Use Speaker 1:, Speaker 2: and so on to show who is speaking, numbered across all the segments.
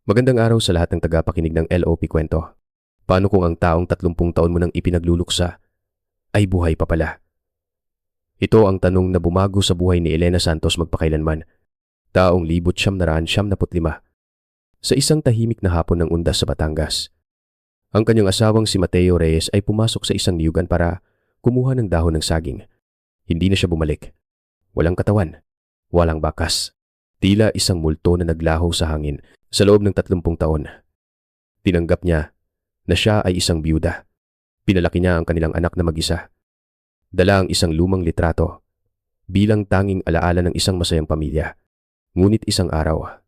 Speaker 1: Magandang araw sa lahat ng tagapakinig ng LOP Kwento. Paano kung ang taong 30 taon mo nang ipinagluluksa ay buhay pa pala? Ito ang tanong na bumago sa buhay ni Elena Santos magpakailanman, taong 1975, sa isang tahimik na hapon ng undas sa Batangas. Ang kanyang asawang si Mateo Reyes ay pumasok sa isang niyugan para kumuha ng dahon ng saging. Hindi na siya bumalik. Walang katawan, walang bakas. Tila isang multo na naglaho sa hangin sa loob ng 30 taon. Tinanggap niya na siya ay isang byuda. Pinalaki niya ang kanilang anak na mag-isa. Dala ang isang lumang litrato bilang tanging alaala ng isang masayang pamilya. Ngunit isang araw,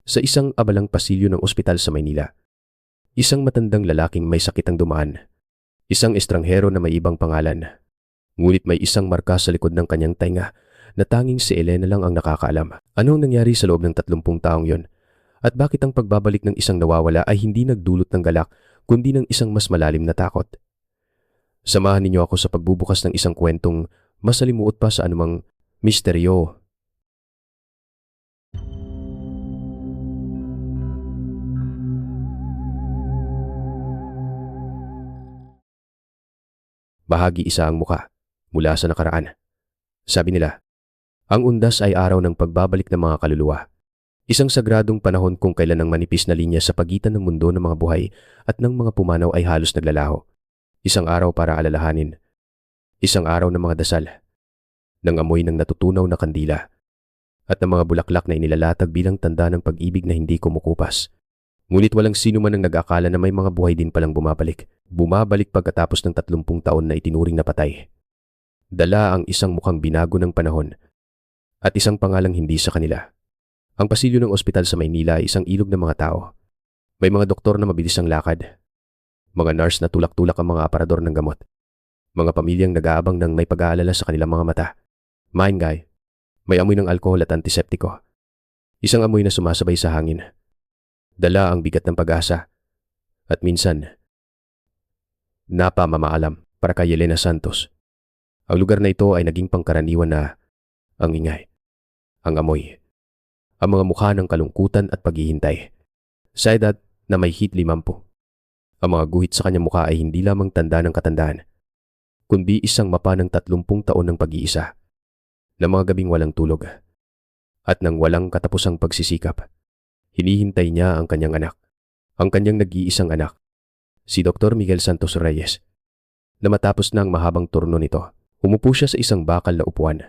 Speaker 1: sa isang abalang pasilyo ng ospital sa Maynila, isang matandang lalaking may sakit ang dumaan. Isang estranghero na may ibang pangalan. Ngunit may isang marka sa likod ng kanyang tainga na tanging si Elena lang ang nakakaalam. Anong nangyari sa loob ng 30 taong yon? At bakit ang pagbabalik ng isang nawawala ay hindi nagdulot ng galak kundi ng isang mas malalim na takot? Samahan ninyo ako sa pagbubukas ng isang kwentong masalimuot pa sa anumang misteryo. Bahagi isa ang muka mula sa nakaraan. Sabi nila, ang undas ay araw ng pagbabalik ng mga kaluluwa. Isang sagradong panahon kung kailan ang manipis na linya sa pagitan ng mundo ng mga buhay at ng mga pumanaw ay halos naglalaho. Isang araw para alalahanin. Isang araw ng mga dasal, ng amoy ng natutunaw na kandila, at ng mga bulaklak na inilalatag bilang tanda ng pag-ibig na hindi kumukupas. Ngunit walang sino man ang nag-akala na may mga buhay din palang bumabalik. Bumabalik pagkatapos ng 30 taon na itinuring na patay. Dala ang isang mukhang binago ng panahon at isang pangalang hindi sa kanila. Ang pasilyo ng ospital sa Maynila ay isang ilog ng mga tao. May mga doktor na mabilis ang lakad. Mga nurse na tulak-tulak ang mga aparador ng gamot. Mga pamilyang nag-aabang ng may pag-aalala sa kanilang mga mata. Maingay, may amoy ng alkohol at antiseptiko. Isang amoy na sumasabay sa hangin. Dala ang bigat ng pag-asa. At minsan, napamamaalam para kay Elena Santos. Ang lugar na ito ay naging pangkaraniwan na ang ingay, ang amoy, ang mga mukha ng kalungkutan at paghihintay. Sa edad na may hit 50, ang mga guhit sa kanyang mukha ay hindi lamang tanda ng katandaan, kundi isang mapa ng 30 taon ng pag-iisa, ng mga gabing walang tulog, at ng walang katapusang pagsisikap. Hinihintay niya ang kanyang anak, ang kanyang nag-iisang anak, si Dr. Miguel Santos Reyes, na matapos na ang mahabang turno nito, umupo siya sa isang bakal na upuan.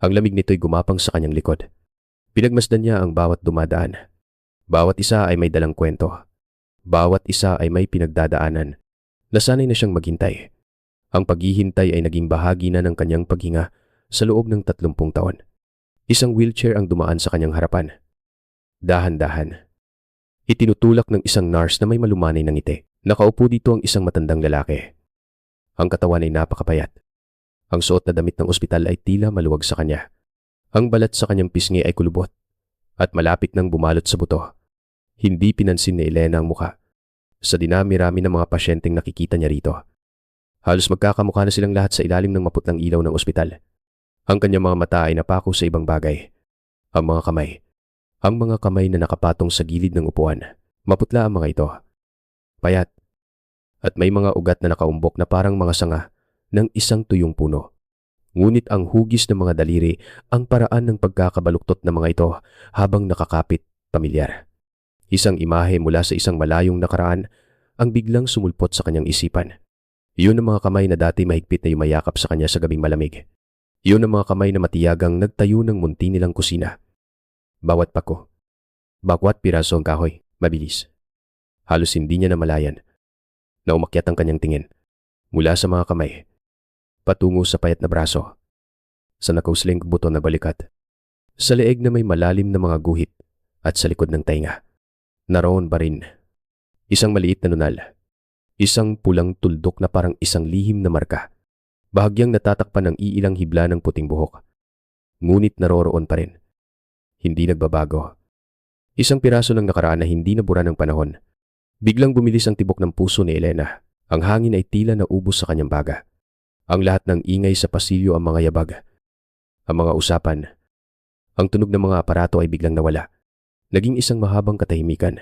Speaker 1: Ang lamig nito'y gumapang sa kanyang likod. Pinagmasdan niya ang bawat dumadaan. Bawat isa ay may dalang kwento. Bawat isa ay may pinagdadaanan. Nasanay na siyang maghintay. Ang paghihintay ay naging bahagi na ng kanyang paghinga sa loob ng 30 taon. Isang wheelchair ang dumaan sa kanyang harapan. Dahan-dahan. Itinutulak ng isang nurse na may malumanay ng ngiti. Nakaupo dito ang isang matandang lalaki. Ang katawan ay napakapayat. Ang suot na damit ng ospital ay tila maluwag sa kanya. Ang balat sa kanyang pisngi ay kulubot at malapit nang bumalot sa buto. Hindi pinansin ni Elena ang muka sa dinami-rami ng mga pasyenteng nakikita niya rito. Halos magkakamukha na silang lahat sa ilalim ng maputlang ilaw ng ospital. Ang kanyang mga mata ay napako sa ibang bagay. Ang mga kamay na nakapatong sa gilid ng upuan. Maputla ang mga ito. Payat. At may mga ugat na nakaumbok na parang mga sanga ng isang tuyong puno. Ngunit ang hugis ng mga daliri ang paraan ng pagkakabaluktot ng mga ito habang nakakapit, pamilyar. Isang imahe mula sa isang malayong nakaraan ang biglang sumulpot sa kanyang isipan. Iyon ang mga kamay na dati mahigpit na yumayakap sa kanya sa gabing malamig. Iyon ang mga kamay na matiyagang nagtayo ng munti nilang kusina. Bawat pako, bawat piraso ang kahoy, mabilis. Halos hindi niya namalayan na umakyat ang kanyang tingin mula sa mga kamay patungo sa payat na braso, sa nakausling buto na balikat, sa leeg na may malalim na mga guhit at sa likod ng tainga. Naroon pa rin isang maliit na nunal, isang pulang tuldok na parang isang lihim na marka, bahagyang natatakpan ng iilang hibla ng puting buhok. Ngunit naroroon pa rin. Hindi nagbabago. Isang piraso ng nakaraan na hindi nabura ng panahon. Biglang bumilis ang tibok ng puso ni Elena. Ang hangin ay tila naubos sa kanyang baga. Ang lahat ng ingay sa pasilyo ang mga yabag. Ang mga usapan. Ang tunog ng mga aparato ay biglang nawala. Naging isang mahabang katahimikan.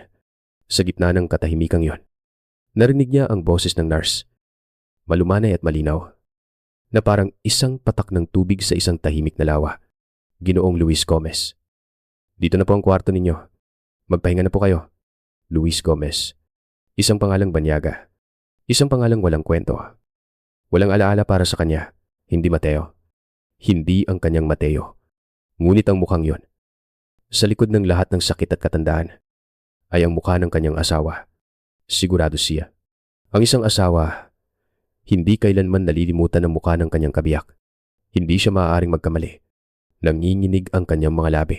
Speaker 1: Sa gitna ng katahimikang yon, narinig niya ang boses ng nurse. Malumanay at malinaw, na parang isang patak ng tubig sa isang tahimik na lawa. Ginoong Luis Gomez. Dito na po ang kwarto ninyo. Magpahinga na po kayo. Luis Gomez. Isang pangalang banyaga. Isang pangalang walang kwento. Walang alaala para sa kanya. Hindi Mateo. Hindi ang kanyang Mateo. Ngunit ang mukhang yon, sa likod ng lahat ng sakit at katandaan, ay ang mukha ng kanyang asawa. Sigurado siya. Ang isang asawa, hindi kailanman nalilimutan ang mukha ng kanyang kabiyak. Hindi siya maaaring magkamali. Nanginginig ang kanyang mga labi.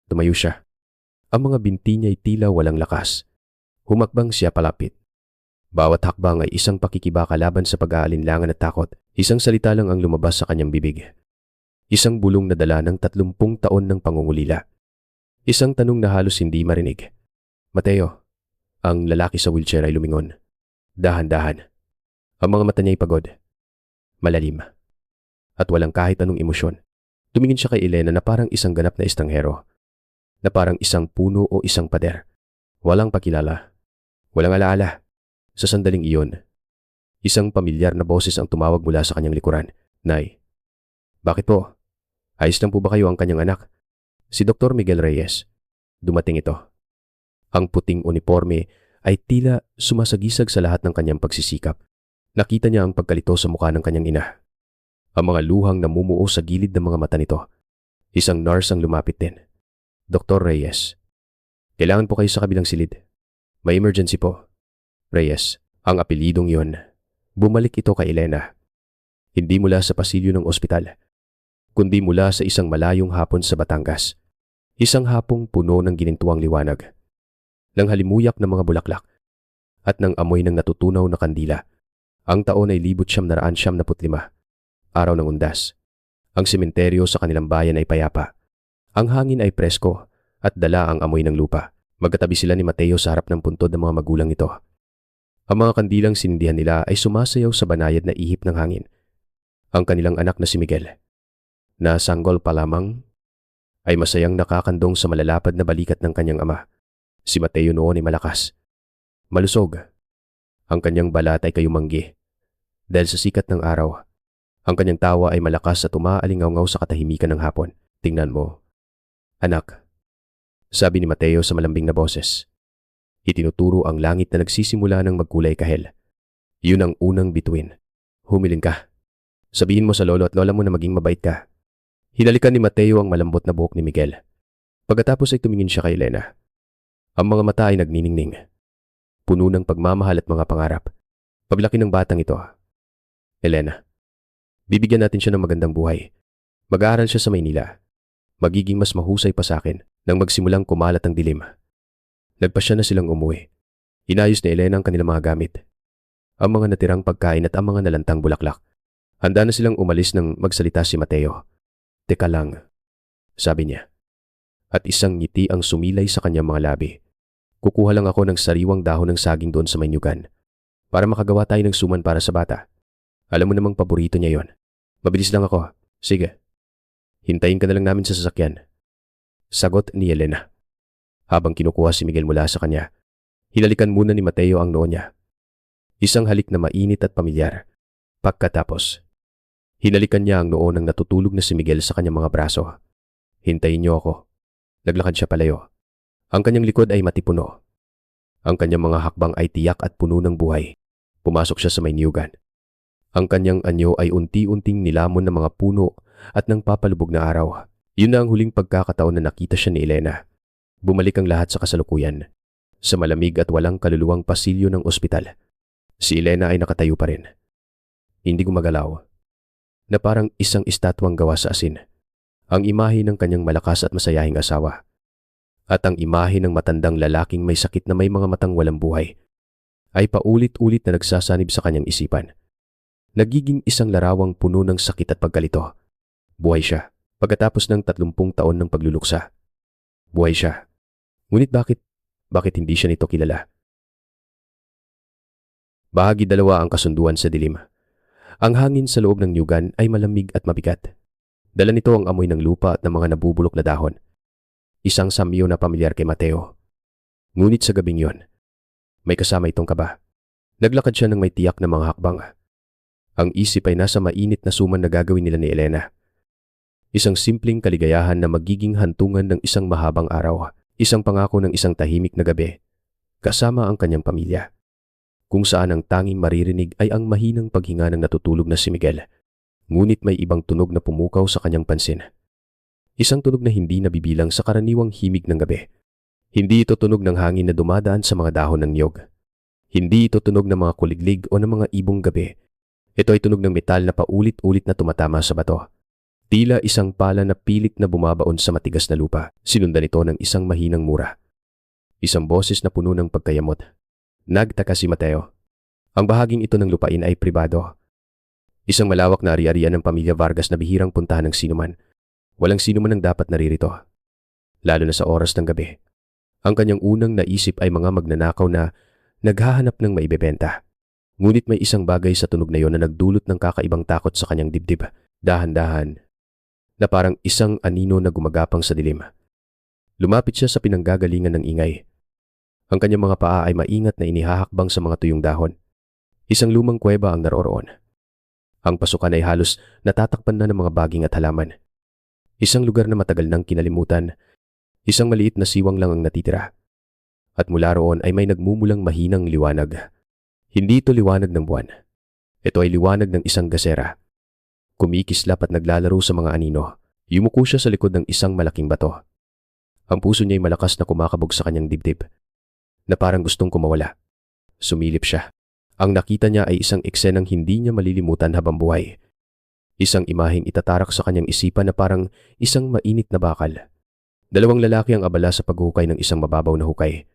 Speaker 1: Tumayo siya. Ang mga binti niya ay tila walang lakas. Humakbang siya palapit. Bawat hakbang ay isang pakikibaka laban sa pag-aalinlangan at takot. Isang salita lang ang lumabas sa kanyang bibig. Isang bulong na dala ng 30 taon ng pangungulila. Isang tanong na halos hindi marinig. Mateo. Ang lalaki sa wheelchair ay lumingon. Dahan-dahan. Ang mga mata niya ay pagod. Malalim. At walang kahit anong emosyon. Tumingin siya kay Elena na parang isang ganap na estranghero. Na parang isang puno o isang pader. Walang pakilala. Walang alaala. Sa sandaling iyon, isang pamilyar na boses ang tumawag mula sa kanyang likuran. Nay. Bakit po? Ayos lang po ba kayo ang kanyang anak? Si Dr. Miguel Reyes. Dumating ito. Ang puting uniforme ay tila sumasagisag sa lahat ng kanyang pagsisikap. Nakita niya ang pagkalito sa mukha ng kanyang ina. Ang mga luhang namumuo sa gilid ng mga mata nito. Isang nurse ang lumapit din. Dr. Reyes. Kailangan po kayo sa kabilang silid. May emergency po. Reyes, ang apelidong yon. Bumalik ito kay Elena. Hindi mula sa pasilyo ng ospital, kundi mula sa isang malayong hapon sa Batangas. Isang hapong puno ng ginintuang liwanag, ng halimuyak ng mga bulaklak, at ng amoy ng natutunaw na kandila. Ang taon ay 1995, araw ng undas. Ang sementeryo sa kanilang bayan ay payapa. Ang hangin ay presko at dala ang amoy ng lupa. Magkatabi sila ni Mateo sa harap ng puntod ng mga magulang nito. Ang mga kandilang sinindihan nila ay sumasayaw sa banayad na ihip ng hangin. Ang kanilang anak na si Miguel, na sanggol pa lamang, ay masayang nakakandong sa malalapad na balikat ng kanyang ama. Si Mateo noon ay malakas. Malusog. Ang kanyang balat ay kayumanggi. Dahil sa sikat ng araw, ang kanyang tawa ay malakas at umaalingaw-ngaw sa katahimikan ng hapon. Tingnan mo. Anak, sabi ni Mateo sa malambing na boses. Itinuturo ang langit na nagsisimula ng magkulay kahel. Yun ang unang bituin. Humiling ka. Sabihin mo sa lolo at lola mo na maging mabait ka. Hinalikan ni Mateo ang malambot na buhok ni Miguel. Pagkatapos ay tumingin siya kay Elena. Ang mga mata ay nagniningning. Puno ng pagmamahal at mga pangarap. Paglaki ng batang ito. Elena, bibigyan natin siya ng magandang buhay. Mag-aaral siya sa Maynila. Magiging mas mahusay pa sa akin nang magsimulang kumalat ang dilim. Nagpasya na silang umuwi. Inayos ni Elena ang kanilang mga gamit. Ang mga natirang pagkain at ang mga nalantang bulaklak. Handa na silang umalis nang magsalita si Mateo. Teka lang, sabi niya. At isang ngiti ang sumilay sa kanyang mga labi. Kukuha lang ako ng sariwang dahon ng saging doon sa may nyugan para makagawa tayo ng suman para sa bata. Alam mo namang paborito niya yon. Mabilis lang ako. Sige. Hintayin ka na lang namin sa sasakyan. Sagot ni Elena. Habang kinukuha si Miguel mula sa kanya, hinalikan muna ni Mateo ang noo niya. Isang halik na mainit at pamilyar. Pagkatapos, hinalikan niya ang noo ng natutulog na si Miguel sa kanyang mga braso. Hintayin niyo ako. Naglakad siya palayo. Ang kanyang likod ay matipuno. Ang kanyang mga hakbang ay tiyak at puno ng buhay. Pumasok siya sa may niyugan. Ang kanyang anyo ay unti-unting nilamon ng mga puno at ng papalubog na araw. Yun na ang huling pagkakataon na nakita siya ni Elena. Bumalik ang lahat sa kasalukuyan. Sa malamig at walang kaluluwang pasilyo ng ospital. Si Elena ay nakatayo pa rin. Hindi gumagalaw. Na parang isang estatwang gawa sa asin. Ang imahe ng kanyang malakas at masayahing asawa. At ang imahe ng matandang lalaking may sakit na may mga matang walang buhay ay paulit-ulit na nagsasanib sa kanyang isipan. Nagiging isang larawang puno ng sakit at pagkalito. Buhay siya pagkatapos ng 30 taon ng pagluluksa. Buhay siya. Ngunit bakit hindi siya nito kilala? Bahagi 2 ang kasunduan sa dilim. Ang hangin sa loob ng nyugan ay malamig at mabigat. Dala nito ang amoy ng lupa at ng mga nabubulok na dahon. isang samyo na pamilyar kay Mateo. Ngunit sa gabing yon, may kasama itong kaba. Naglakad siya ng may tiyak na mga hakbang. Ang isip ay nasa mainit na suman na gagawin nila ni Elena. Isang simpleng kaligayahan na magiging hantungan ng isang mahabang araw, isang pangako ng isang tahimik na gabi, kasama ang kanyang pamilya, kung saan ang tanging maririnig ay ang mahinang paghinga ng natutulog na si Miguel. Ngunit may ibang tunog na pumukaw sa kanyang pansin. Isang tunog na hindi nabibilang sa karaniwang himig ng gabi. Hindi ito tunog ng hangin na dumadaan sa mga dahon ng niyog. Hindi ito tunog ng mga kuliglig o ng mga ibong gabi. Ito ay tunog ng metal na paulit-ulit na tumatama sa bato. Tila isang pala na pilit na bumabaon sa matigas na lupa. Sinundan ito ng isang mahinang mura. Isang boses na puno ng pagkayamot. Nagtaka si Mateo. Ang bahaging ito ng lupain ay pribado. Isang malawak na ari-arian ng pamilya Vargas na bihirang puntahan ng sinuman. Walang sinuman ang dapat naririto. Lalo na sa oras ng gabi. Ang kanyang unang naisip ay mga magnanakaw na naghahanap ng maibebenta. Ngunit may isang bagay sa tunog na yon na nagdulot ng kakaibang takot sa kanyang dibdib. Dahan-dahan, na parang isang anino na gumagapang sa dilim. Lumapit siya sa pinanggagalingan ng ingay. Ang kanyang mga paa ay maingat na inihahakbang sa mga tuyong dahon. Isang lumang kuweba ang naroroon. Ang pasukan ay halos natatakpan na ng mga baging at halaman. Isang lugar na matagal nang kinalimutan. Isang maliit na siwang lang ang natitira. At mula roon ay may nagmumulang mahinang liwanag. Hindi ito liwanag ng buwan. Ito ay liwanag ng isang gasera. Kumikislap at naglalaro sa mga anino. Yumuko siya sa likod ng isang malaking bato. Ang puso niya ay malakas na kumakabog sa kanyang dibdib, na parang gustong kumawala. Sumilip siya. Ang nakita niya ay isang eksenang hindi niya malilimutan habang buhay. Isang imaheng itatarak sa kanyang isipan na parang isang mainit na bakal. Dalawang lalaki ang abala sa paghukay ng isang mababaw na hukay.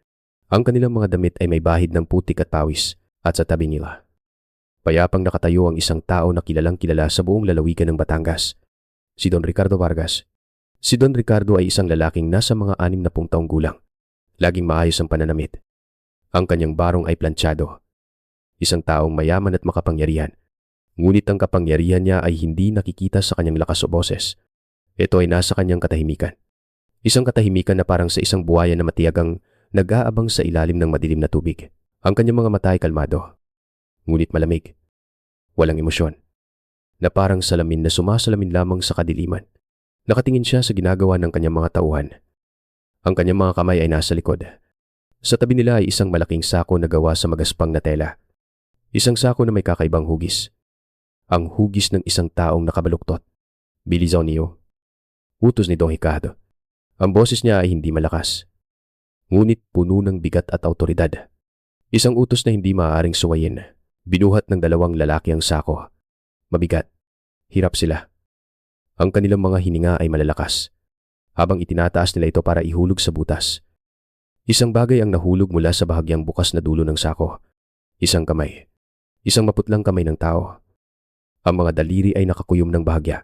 Speaker 1: Ang kanilang mga damit ay may bahid ng putik at pawis, at sa tabi nila, payapang nakatayo ang isang tao na kilalang kilala sa buong lalawigan ng Batangas. Si Don Ricardo Vargas. Si Don Ricardo ay isang lalaking nasa mga 60 taong gulang. Laging maayos ang pananamit. Ang kanyang barong ay plantsyado. Isang taong mayaman at makapangyarihan. Ngunit ang kapangyarihan niya ay hindi nakikita sa kanyang lakas o boses. Ito ay nasa kanyang katahimikan. Isang katahimikan na parang sa isang buhaya na matiyagang nag-aabang sa ilalim ng madilim na tubig. Ang kanyang mga mata ay kalmado, ngunit malamig. Walang emosyon. Na parang salamin na sumasalamin lamang sa kadiliman. Nakatingin siya sa ginagawa ng kanyang mga tauhan. Ang kanyang mga kamay ay nasa likod. Sa tabi nila ay isang malaking sako na gawa sa magaspang na tela. Isang sako na may kakaibang hugis. Ang hugis ng isang taong nakabaluktot. Bilisaw niyo. Utos ni Don Ricardo. Ang boses niya ay hindi malakas, ngunit puno ng bigat at autoridad. Isang utos na hindi maaaring suwayin. Binuhat ng dalawang lalaki ang sako. Mabigat. Hirap sila. Ang kanilang mga hininga ay malalakas, habang itinataas nila ito para ihulog sa butas. Isang bagay ang nahulog mula sa bahagyang bukas na dulo ng sako. Isang kamay. Isang maputlang kamay ng tao. Ang mga daliri ay nakakuyom ng bahagya,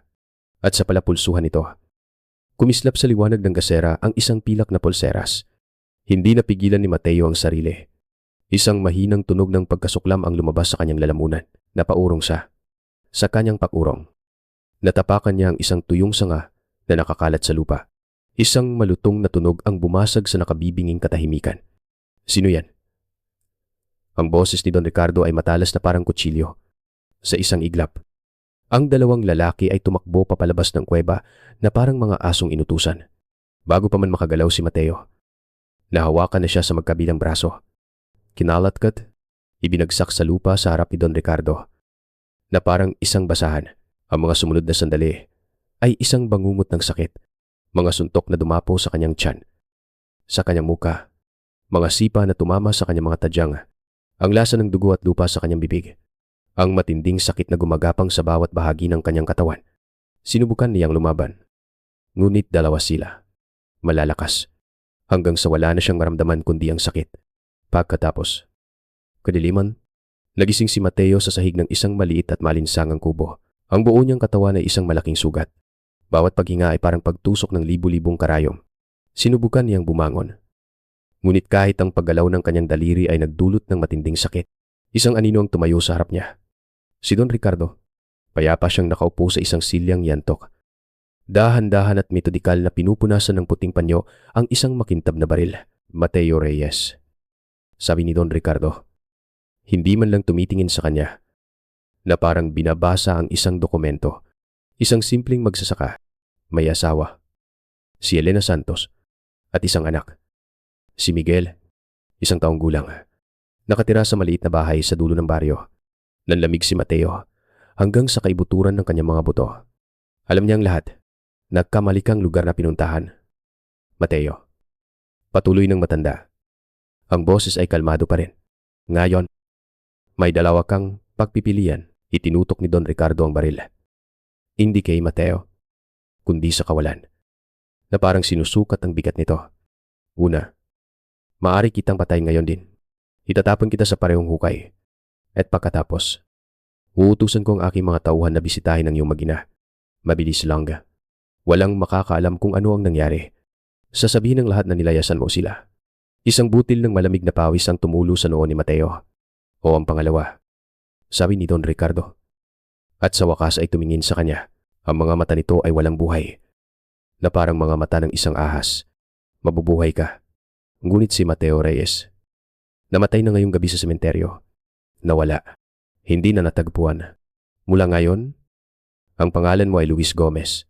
Speaker 1: at sa palapulsuhan nito, kumislap sa liwanag ng gasera ang isang pilak na pulseras. Hindi napigilan ni Mateo ang sarili. Isang mahinang tunog ng pagkasuklam ang lumabas sa kanyang lalamunan. Napaurong siya. Sa kanyang pakurong, natapakan niya ang isang tuyong sanga na nakakalat sa lupa. Isang malutong na tunog ang bumasag sa nakabibinging katahimikan. Sino yan? Ang boses ni Don Ricardo ay matalas na parang kutsilyo. Sa isang iglap, ang dalawang lalaki ay tumakbo papalabas ng kuweba na parang mga asong inutusan. Bago pa man makagalaw si Mateo, nahawakan na siya sa magkabilang braso. Kinalatkat, ibinagsak sa lupa sa harap ni Don Ricardo, na parang isang basahan. Ang mga sumunod na sandali ay isang bangungot ng sakit, mga suntok na dumapo sa kanyang tiyan. Sa kanyang muka, mga sipa na tumama sa kanyang mga tadyang, ang lasa ng dugo at lupa sa kanyang bibig, ang matinding sakit na gumagapang sa bawat bahagi ng kanyang katawan. Sinubukan niyang lumaban, ngunit dalawa sila, malalakas, hanggang sa wala na siyang maramdaman kundi ang sakit. Pagkatapos, kadiliman, nagising si Mateo sa sahig ng isang maliit at malinsangang kubo. Ang buo niyang katawan ay isang malaking sugat. Bawat paghinga ay parang pagtusok ng libu-libong karayom. Sinubukan niyang bumangon. Ngunit kahit ang paggalaw ng kanyang daliri ay nagdulot ng matinding sakit, isang anino ang tumayo sa harap niya. Si Don Ricardo. Payapa siyang nakaupo sa isang silyang yantok. Dahan-dahan at metodikal na pinupunasan ng puting panyo ang isang makintab na baril. Mateo Reyes. Sabi ni Don Ricardo. Hindi man lang tumitingin sa kanya, na parang binabasa ang isang dokumento. Isang simpleng magsasaka, may asawa, si Elena Santos, at isang anak. Si Miguel, 1 taong gulang. Nakatira sa maliit na bahay sa dulo ng baryo. Nanlamig si Mateo hanggang sa kaibuturan ng kanyang mga buto. Alam niya ang lahat. Nagkamalikang lugar na pinuntahan. Mateo. Patuloy ng matanda. Ang boses ay kalmado pa rin. Ngayon, may dalawa kang pagpipilian. Itinutok ni Don Ricardo ang baril. Hindi kay Mateo, kundi sa kawalan, na parang sinusukat ang bigat nito. Una, maaari kitang patay ngayon din. Itatapon kita sa parehong hukay. At pagkatapos, uutusan ko ang aking mga tauhan na bisitahin ang iyong mag-ina. Mabilis lang. Walang makakaalam kung ano ang nangyari. Sasabihin ng lahat na nilayasan mo sila. Isang butil ng malamig na pawis ang tumulo sa noo ni Mateo. O ang pangalawa, sabi ni Don Ricardo. At sa wakas ay tumingin sa kanya. Ang mga mata nito ay walang buhay, na parang mga mata ng isang ahas. Mabubuhay ka. Ngunit si Mateo Reyes, namatay na ngayong gabi sa sementeryo. Nawala. Hindi na natagpuan. Mula ngayon, ang pangalan mo ay Luis Gomez.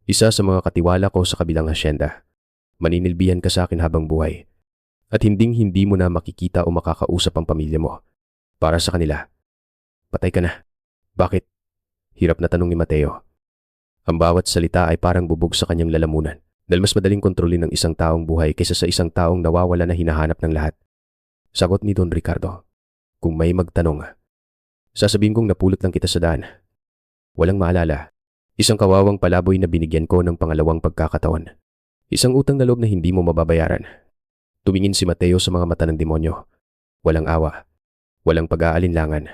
Speaker 1: Isa sa mga katiwala ko sa kabilang hasyenda. Maninilbihan ka sa akin habang buhay. At hinding-hindi mo na makikita o makakausap ang pamilya mo. Para sa kanila, patay ka na. Bakit? Hirap na tanong ni Mateo. Ang bawat salita ay parang bubog sa kanyang lalamunan. Dahil mas madaling kontrolin ng isang taong buhay kaysa sa isang taong nawawala na hinahanap ng lahat. Sagot ni Don Ricardo. Kung may magtanong, sasabihin kong napulot lang kita sa daan. Walang maalala. Isang kawawang palaboy na binigyan ko ng pangalawang pagkakataon. Isang utang na loob na hindi mo mababayaran. Tumingin si Mateo sa mga mata ng demonyo. Walang awa. Walang pag-aalinlangan.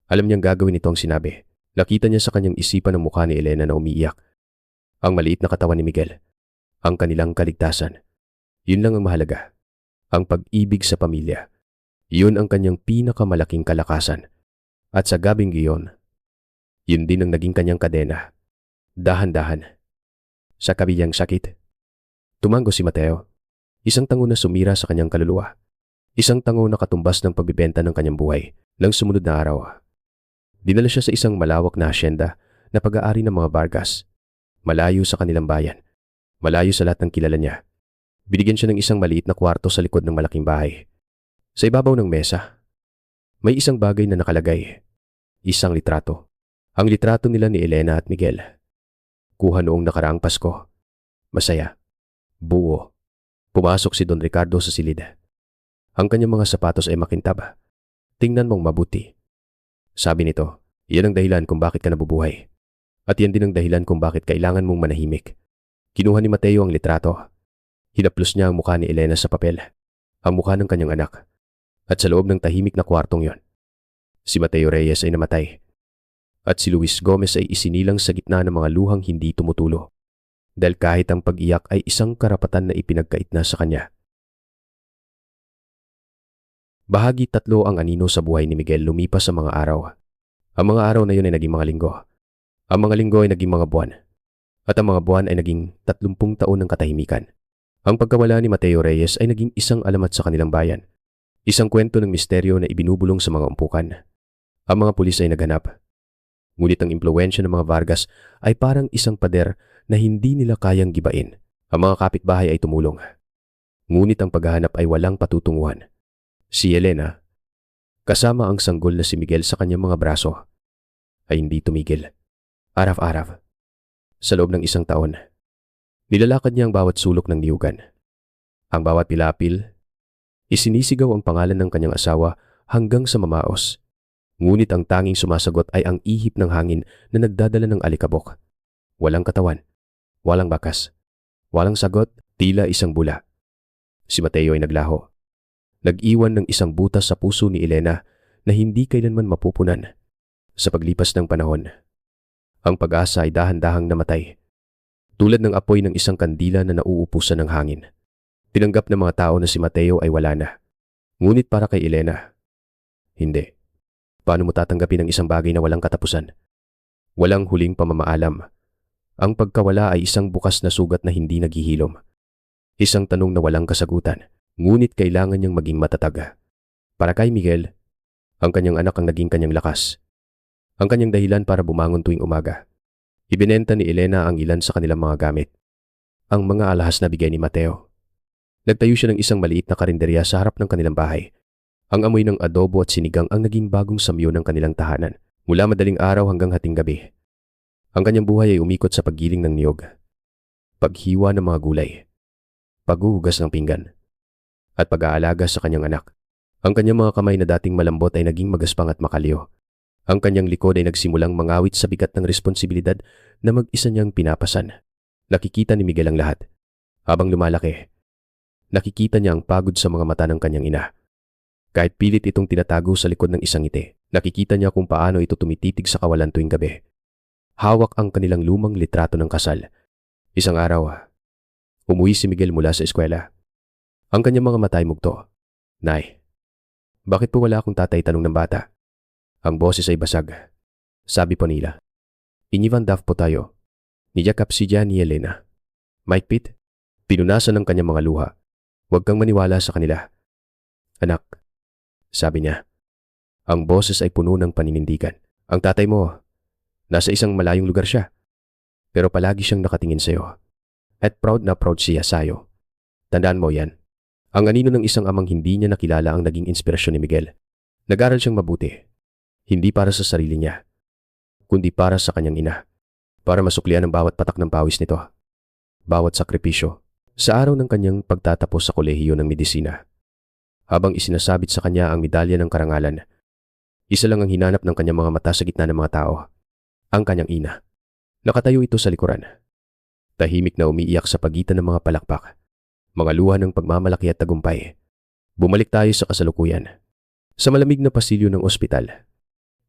Speaker 1: Alam niyang gagawin ito ang sinabi. Nakita niya sa kanyang isipan ang mukha ni Elena na umiiyak. Ang maliit na katawan ni Miguel. Ang kanilang kaligtasan. Yun lang ang mahalaga. Ang pag-ibig sa pamilya. Yun ang kanyang pinakamalaking kalakasan. At sa gabing iyon, yun din ang naging kanyang kadena. Dahan-dahan. Sa kabilang sakit, tumango si Mateo. Isang tango na sumira sa kanyang kaluluwa. Isang tango na katumbas ng pagbibenta ng kanyang buhay ng sumunod na araw. Dinala siya sa isang malawak na hasyenda na pag-aari ng mga Vargas. Malayo sa kanilang bayan. Malayo sa lahat ng kilala niya. Binigyan siya ng isang maliit na kwarto sa likod ng malaking bahay. Sa ibabaw ng mesa, may isang bagay na nakalagay. Isang litrato. Ang litrato nila ni Elena at Miguel. Kuha noong nakaraang Pasko. Masaya. Buo. Pumasok si Don Ricardo sa silid. Ang kanyang mga sapatos ay makintab. Tingnan mong mabuti. Sabi nito, iyan ang dahilan kung bakit ka nabubuhay. At yan din ang dahilan kung bakit kailangan mong manahimik. Kinuha ni Mateo ang litrato. Hinaplos niya ang mukha ni Elena sa papel. Ang mukha ng kanyang anak. At sa loob ng tahimik na kwartong yon, si Mateo Reyes ay namatay. At si Luis Gomez ay isinilang sa gitna ng mga luhang hindi tumutulo. Dahil kahit ang pag-iyak ay isang karapatan na ipinagkait na sa kanya. Bahagi 3 ang anino sa buhay ni Miguel lumipas sa mga araw. Ang mga araw na yun ay naging mga linggo. Ang mga linggo ay naging mga buwan. At ang mga buwan ay naging 30 taon ng katahimikan. Ang pagkawala ni Mateo Reyes ay naging isang alamat sa kanilang bayan. Isang kwento ng misteryo na ibinubulong sa mga umpukan. Ang mga pulis ay naghanap. Ngunit ang impluwensya ng mga Vargas ay parang isang pader na hindi nila kayang gibain. Ang mga kapitbahay ay tumulong. Ngunit ang paghahanap ay walang patutunguhan. Si Elena, kasama ang sanggol na si Miguel sa kanyang mga braso, ay hindi tumigil. Araf-araf. Sa loob ng 1 taon, nilalakad niya ang bawat sulok ng niyugan. Ang bawat pilapil, isinisigaw ang pangalan ng kanyang asawa hanggang sa mamaos. Ngunit ang tanging sumasagot ay ang ihip ng hangin na nagdadala ng alikabok. Walang katawan, walang bakas, walang sagot, tila isang bula. Si Mateo ay naglaho. Nag-iwan ng isang butas sa puso ni Elena na hindi kailanman mapupunan. Sa paglipas ng panahon, ang pag-asa ay dahan-dahang namatay. Tulad ng apoy ng isang kandila na nauupusan ng hangin. Tinanggap ng mga tao na si Mateo ay wala na. Ngunit para kay Elena, hindi. Paano mo tatanggapin ang isang bagay na walang katapusan? Walang huling pamamaalam. Ang pagkawala ay isang bukas na sugat na hindi naghihilom. Isang tanong na walang kasagutan, ngunit kailangan niyang maging matatag. Para kay Miguel, ang kanyang anak ang naging kanyang lakas. Ang kanyang dahilan para bumangon tuwing umaga. Ibinenta ni Elena ang ilan sa kanilang mga gamit. Ang mga alahas na bigay ni Mateo. Nagtayo siya ng isang maliit na karinderya sa harap ng kanilang bahay. Ang amoy ng adobo at sinigang ang naging bagong samyo ng kanilang tahanan. Mula madaling araw hanggang hating gabi. Ang kanyang buhay ay umikot sa paggiling ng niyog, paghiwa ng mga gulay, paghuhugas ng pinggan, at pag-aalaga sa kanyang anak. Ang kanyang mga kamay na dating malambot ay naging magaspang at makalyo. Ang kanyang likod ay nagsimulang mangawit sa bigat ng responsibilidad na mag-isa niyang pinapasan. Nakikita ni Miguel ang lahat. Habang lumalaki, nakikita niya ang pagod sa mga mata ng kanyang ina. Kahit pilit itong tinatago sa likod ng isang ngiti, nakikita niya kung paano ito tumititig sa kawalan tuwing gabi. Hawak ang kanilang lumang litrato ng kasal. Isang araw, umuwi si Miguel mula sa eskwela. Ang kanyang mga mata ay mugto. "Nay, bakit po wala akong tatay?" tanong ng bata. Ang boses ay basag. Sabi po nila, "Iniwan daw po tayo." Niyakap si Jan ni Elena. Maikpit, pinunasan ng kanyang mga luha. "Huwag kang maniwala sa kanila." "Anak," sabi niya. Ang boses ay puno ng paninindigan. "Ang tatay mo, nasa isang malayong lugar siya. Pero palagi siyang nakatingin sa iyo. At proud na proud siya sa'yo. Tandaan mo yan." Ang anino ng isang amang hindi niya nakilala ang naging inspirasyon ni Miguel. Nag-aral siyang mabuti. Hindi para sa sarili niya, kundi para sa kanyang ina. Para masuklian ang bawat patak ng pawis nito. Bawat sakripisyo. Sa araw ng kanyang pagtatapos sa kolehiyo ng medisina, habang isinasabit sa kanya ang medalya ng karangalan, isa lang ang hinanap ng kanyang mga mata sa gitna ng mga tao. Ang kanyang ina. Nakatayo ito sa likuran. Tahimik na umiiyak sa pagitan ng mga palakpak. Mga luha ng pagmamalaki at tagumpay. Bumalik tayo sa kasalukuyan. Sa malamig na pasilyo ng ospital.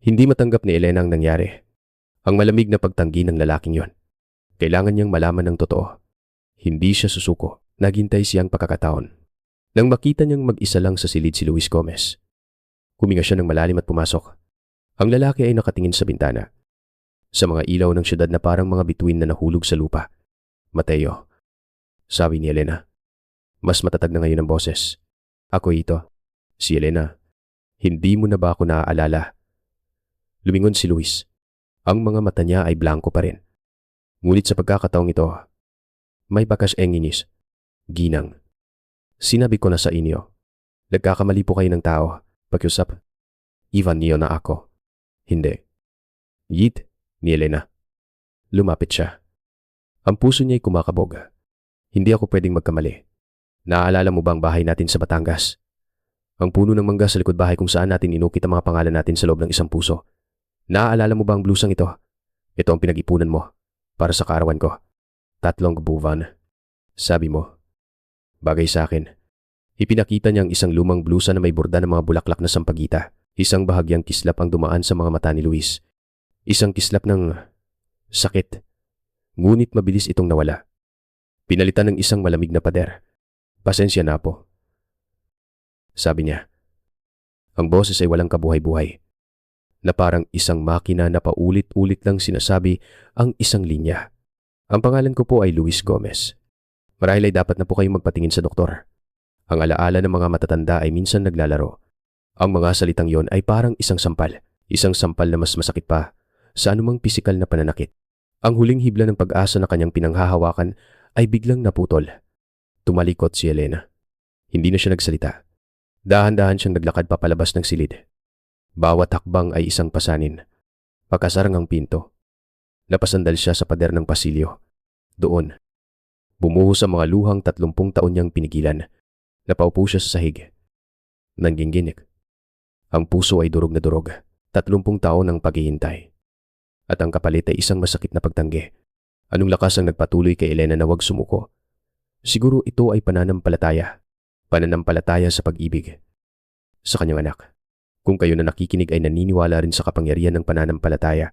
Speaker 1: Hindi matanggap ni Elena ang nangyari. Ang malamig na pagtanggi ng lalaking yon. Kailangan niyang malaman ng totoo. Hindi siya susuko. Naghintay siyang pagkakataon. Nang makita niyang mag-isa lang sa silid si Luis Gomez. Huminga siya ng malalim at pumasok. Ang lalaki ay nakatingin sa bintana. Sa mga ilaw ng syudad na parang mga bituin na nahulog sa lupa. "Mateo," sabi ni Elena. Mas matatag na ngayon ang boses. "Ako ito, si Elena. Hindi mo na ba ako naaalala?" Lumingon si Luis. Ang mga mata niya ay blanko pa rin. Ngunit sa pagkakataong ito, may bakas enginis. "Ginang, sinabi ko na sa inyo. Nagkakamali po kayo ng tao. Pakiusap. Ivan niyo na ako." "Hindi." "Yit," ni Elena. Lumapit siya. Ang puso niya ay kumakabog. "Hindi ako pwedeng magkamali. Naaalala mo ba ang bahay natin sa Batangas? Ang puno ng mangga sa likod bahay kung saan natin inukit ang mga pangalan natin sa loob ng isang puso. Naaalala mo ba ang blusang ito? Ito ang pinag-ipunan mo para sa kaarawan ko. 3 buwan. Sabi mo, bagay sa akin." Ipinakita niya ang isang lumang blusa na may borda ng mga bulaklak na sampagita. Isang bahagyang kislap ang dumaan sa mga mata ni Luis. Isang kislap ng sakit. Ngunit mabilis itong nawala. Pinalitan ng isang malamig na pader. "Pasensya na po," sabi niya. Ang boses ay walang kabuhay-buhay. Na parang isang makina na paulit-ulit lang sinasabi ang isang linya. "Ang pangalan ko po ay Luis Gomez. Marahil ay dapat na po kayong magpatingin sa doktor." Ang alaala ng mga matatanda ay minsan naglalaro. Ang mga salitang yon ay parang isang sampal. Isang sampal na mas masakit pa sa anumang pisikal na pananakit. Ang huling hibla ng pag-asa na kanyang pinanghahawakan ay biglang naputol. Tumalikot si Elena. Hindi na siya nagsalita. Dahan-dahan siyang naglakad papalabas ng silid. Bawat hakbang ay isang pasanin. Pagkasarang ang pinto. Napasandal siya sa pader ng pasilyo. Doon, bumuhos ang mga luhang 30 taon niyang pinigilan. Napaupo siya sa sahig. Nangginginig. Ang puso ay durog na durog. 30 taon ang paghihintay. At ang kapalit ay isang masakit na pagtanggi. Anong lakas ang nagpatuloy kay Elena na huwag sumuko? Siguro ito ay pananampalataya. Pananampalataya sa pag-ibig. Sa kanyang anak. Kung kayo na nakikinig ay naniniwala rin sa kapangyarihan ng pananampalataya,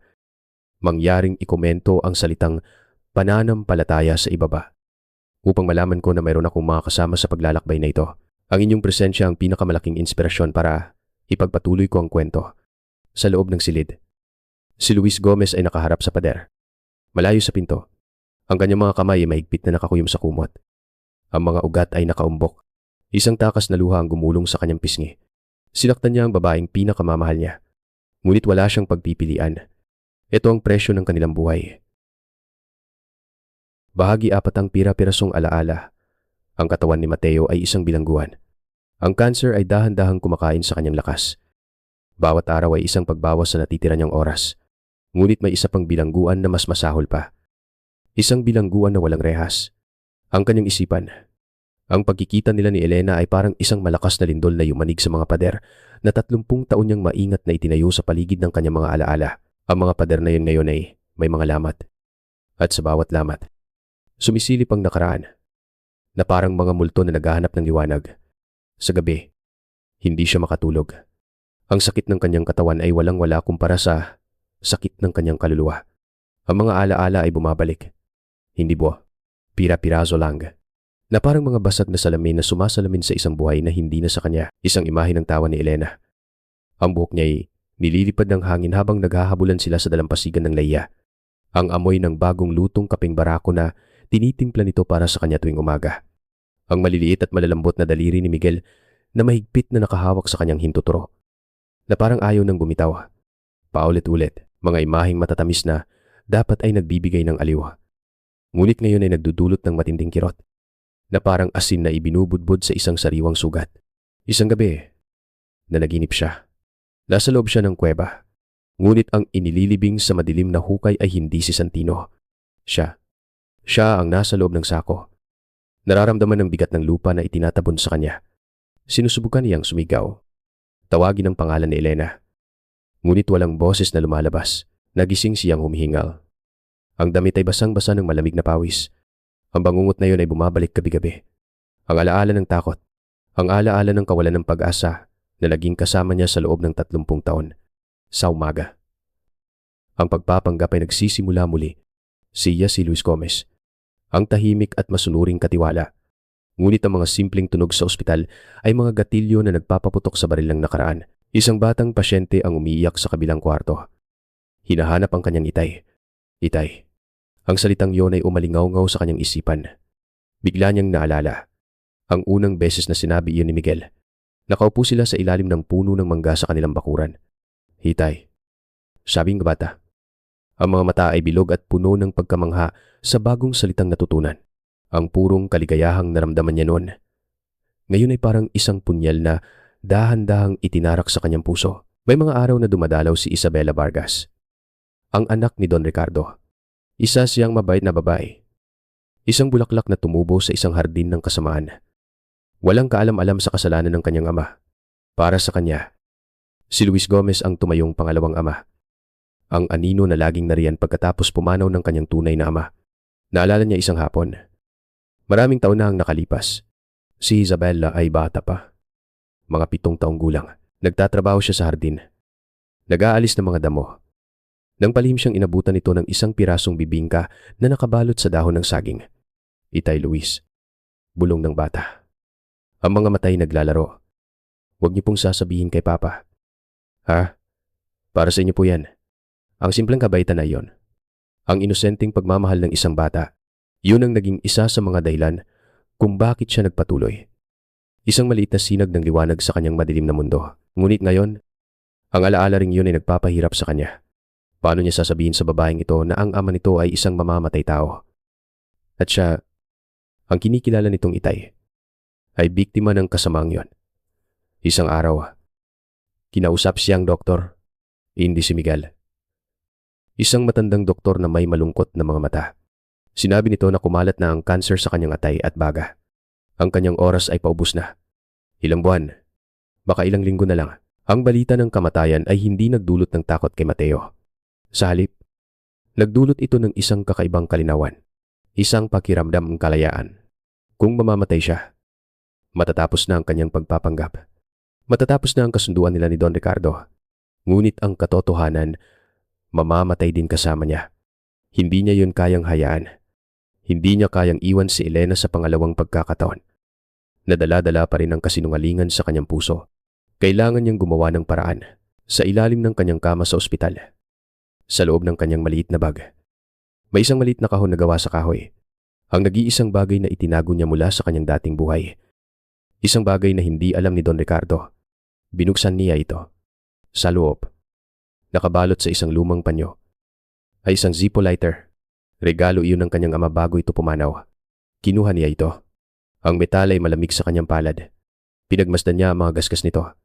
Speaker 1: mangyaring ikomento ang salitang pananampalataya sa ibaba. Upang malaman ko na mayroon akong mga kasama sa paglalakbay na ito. Ang inyong presensya ang pinakamalaking inspirasyon para ipagpatuloy ko ang kwento. Sa loob ng silid, si Luis Gomez ay nakaharap sa pader. Malayo sa pinto, Ang kanyang mga kamay ay mahigpit na nakakuyom sa kumot. Ang mga ugat ay nakaumbok. Isang takas na luha ang gumulong sa kanyang pisngi. Sinaktan niya ang babaeng pinakamamahal niya. Ngunit wala siyang pagpipilian. Ito ang presyo ng kanilang buhay. Bahagi 4 ang pira-pirasong alaala. Ang katawan ni Mateo ay isang bilangguan. Ang cancer ay dahan-dahang kumakain sa kanyang lakas. Bawat araw ay isang pagbawas sa natitira niyang oras. Ngunit may isa pang bilangguan na mas masahol pa. Isang bilangguan na walang rehas. Ang kanyang isipan. Ang pagkikita nila ni Elena ay parang isang malakas na lindol na yumanig sa mga pader na 30 taon niyang maingat na itinayo sa paligid ng kanyang mga alaala. Ang mga pader na yun ngayon ay may mga lamat. At sa bawat lamat, sumisilip ang nakaraan na parang mga multo na naghahanap ng liwanag. Sa gabi, hindi siya makatulog. Ang sakit ng kanyang katawan ay walang-wala kumpara sa sakit ng kanyang kaluluwa. Ang mga alaala ay bumabalik. Hindi buo, pira-piraso lang. Na parang mga basag na salamin na sumasalamin sa isang buhay na hindi na sa kanya. Isang imahe ng tawa ni Elena. Ang buhok niya ay nililipad ng hangin habang naghahabulan sila sa dalampasigan ng Leia. Ang amoy ng bagong lutong kaping barako na tinitimpla nito para sa kanya tuwing umaga. Ang maliliit at malalambot na daliri ni Miguel na mahigpit na nakahawak sa kanyang hintuturo. Na parang ayaw nang bumitaw. Paulit-ulit, mga imaheng matatamis na dapat ay nagbibigay ng aliw. Ngunit ngayon ay nagdudulot ng matinding kirot. Na parang asin na ibinubudbod sa isang sariwang sugat. Isang gabi, nanaginip siya. Nasa loob siya ng kuweba. Ngunit ang inililibing sa madilim na hukay ay hindi si Santino. Siya ang nasa loob ng sako. Nararamdaman ng bigat ng lupa na itinatabon sa kanya. Sinusubukan niyang sumigaw. Tawagin ang pangalan ni Elena. Ngunit walang boses na lumalabas. Nagising siyang humihingal. Ang damit ay basang-basa ng malamig na pawis. Ang bangungot na yun ay bumabalik gabi-gabi. Ang alaala ng takot. Ang alaala ng kawalan ng pag-asa na naging kasama niya sa loob ng 30 taon. Sa umaga. Ang pagpapanggap ay nagsisimula muli. Siya si Luis Gomez. Ang tahimik at masunuring katiwala. Ngunit ang mga simpleng tunog sa ospital ay mga gatilyo na nagpapaputok sa baril ng nakaraan. Isang batang pasyente ang umiiyak sa kabilang kwarto. Hinahanap ang kanyang itay. Itay. Ang salitang yon ay umalingaw-ngaw sa kanyang isipan. Bigla niyang naalala. Ang unang beses na sinabi iyon ni Miguel. Nakaupo sila sa ilalim ng puno ng mangga sa kanilang bakuran. Hitay. Sabi ng bata. Ang mga mata ay bilog at puno ng pagkamangha sa bagong salitang natutunan. Ang purong kaligayahang naramdaman niya noon. Ngayon ay parang isang punyal na dahan-dahang itinarak sa kanyang puso. May mga araw na dumadalaw si Isabela Vargas. Ang anak ni Don Ricardo. Isa siyang mabait na babae. Isang bulaklak na tumubo sa isang hardin ng kasamaan. Walang kaalam-alam sa kasalanan ng kanyang ama. Para sa kanya, si Luis Gomez ang tumayong pangalawang ama. Ang anino na laging nariyan pagkatapos pumanaw ng kanyang tunay na ama. Naalala niya isang hapon. Maraming taon na ang nakalipas. Si Isabela ay bata pa. Mga 7 taong gulang. Nagtatrabaho siya sa hardin. Nag-aalis ng mga damo. Nang palihim siyang inabutan ito ng isang pirasong bibingka na nakabalot sa dahon ng saging. Itay Luis. Bulong ng bata. Ang mga matay naglalaro. Huwag niyo pong sasabihin kay Papa. Ha? Para sa inyo po yan. Ang simpleng kabaitan na yon. Ang inosenteng pagmamahal ng isang bata. Yun ang naging isa sa mga dahilan kung bakit siya nagpatuloy. Isang maliit na sinag ng liwanag sa kanyang madilim na mundo. Ngunit ngayon, ang alaala ring yun ay nagpapahirap sa kanya. Paano niya sasabihin sa babaeng ito na ang ama nito ay isang mamamatay tao? At siya, ang kinikilala nitong Itay, ay biktima ng kasamaang yon. Isang araw, kinausap siyang doktor, hindi si Miguel. Isang matandang doktor na may malungkot na mga mata. Sinabi nito na kumalat na ang cancer sa kanyang atay at baga. Ang kanyang oras ay paubos na. Ilang buwan, baka ilang linggo na lang. Ang balita ng kamatayan ay hindi nagdulot ng takot kay Mateo. Sa halip, nagdulot ito ng isang kakaibang kalinawan, isang pakiramdam ng kalayaan. Kung mamamatay siya, matatapos na ang kanyang pagpapanggap. Matatapos na ang kasunduan nila ni Don Ricardo. Ngunit ang katotohanan, mamamatay din kasama niya. Hindi niya yun kayang hayaan. Hindi niya kayang iwan si Elena sa pangalawang pagkakataon. Nadala-dala pa rin ang kasinungalingan sa kanyang puso. Kailangan niyang gumawa ng paraan sa ilalim ng kanyang kama sa ospital. Sa loob ng kanyang maliit na bag, May isang maliit na kahon na gawa sa kahoy. Ang nag-iisang bagay na itinago niya mula sa kanyang dating buhay. Isang bagay na hindi alam ni Don Ricardo. Binuksan niya ito. Sa loob, nakabalot sa isang lumang panyo, ay isang Zippo lighter. Regalo iyon ng kanyang ama bago ito pumanaw. Kinuha niya ito. Ang metal ay malamig sa kanyang palad. Pinagmasdan niya ang mga gasgas nito.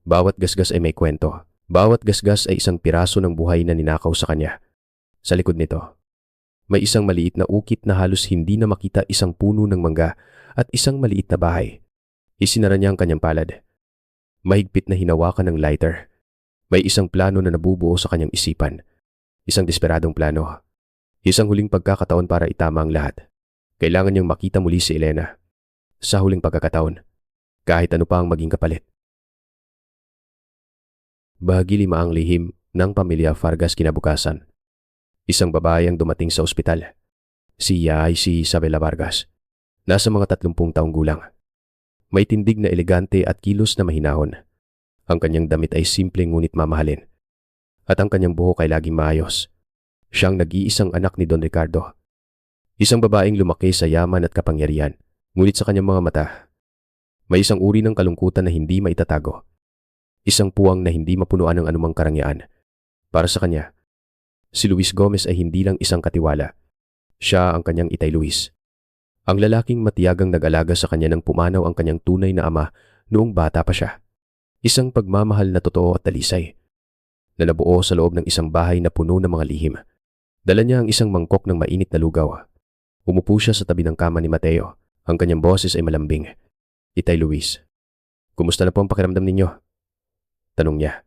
Speaker 1: Bawat gasgas ay may kwento. Bawat gasgas ay isang piraso ng buhay na ninakaw sa kanya. Sa likod nito, may isang maliit na ukit na halos hindi na makita, isang puno ng mangga at isang maliit na bahay. Isinara niya ang kanyang palad. Mahigpit na hinawakan ng lighter. May isang plano na nabubuo sa kanyang isipan. Isang desperadong plano. Isang huling pagkakataon para itama ang lahat. Kailangan niyang makita muli si Elena. Sa huling pagkakataon, kahit ano pa ang maging kapalit. Bahagi 5 ang lihim ng pamilya Vargas kinabukasan. Isang babae ang dumating sa ospital. Siya ay si Isabela Vargas. Nasa mga 30 taong gulang. May tindig na elegante at kilos na mahinahon. Ang kanyang damit ay simple ngunit mamahalin. At ang kanyang buhok ay laging maayos. Siyang nag-iisang anak ni Don Ricardo. Isang babaeng lumaki sa yaman at kapangyarihan. Ngunit sa kanyang mga mata, may isang uri ng kalungkutan na hindi maitatago. Isang puwang na hindi mapunuan ng anumang karangyaan. Para sa kanya, si Luis Gomez ay hindi lang isang katiwala. Siya ang kanyang Itay Luis. Ang lalaking matiyagang nag-alaga sa kanya nang pumanaw ang kanyang tunay na ama noong bata pa siya. Isang pagmamahal na totoo at talisay, na nabuo sa loob ng isang bahay na puno ng mga lihim. Dala niya ang isang mangkok ng mainit na lugaw. Umupo siya sa tabi ng kama ni Mateo. Ang kanyang boses ay malambing. Itay Luis, kumusta na po ang pakiramdam ninyo? Tanong niya,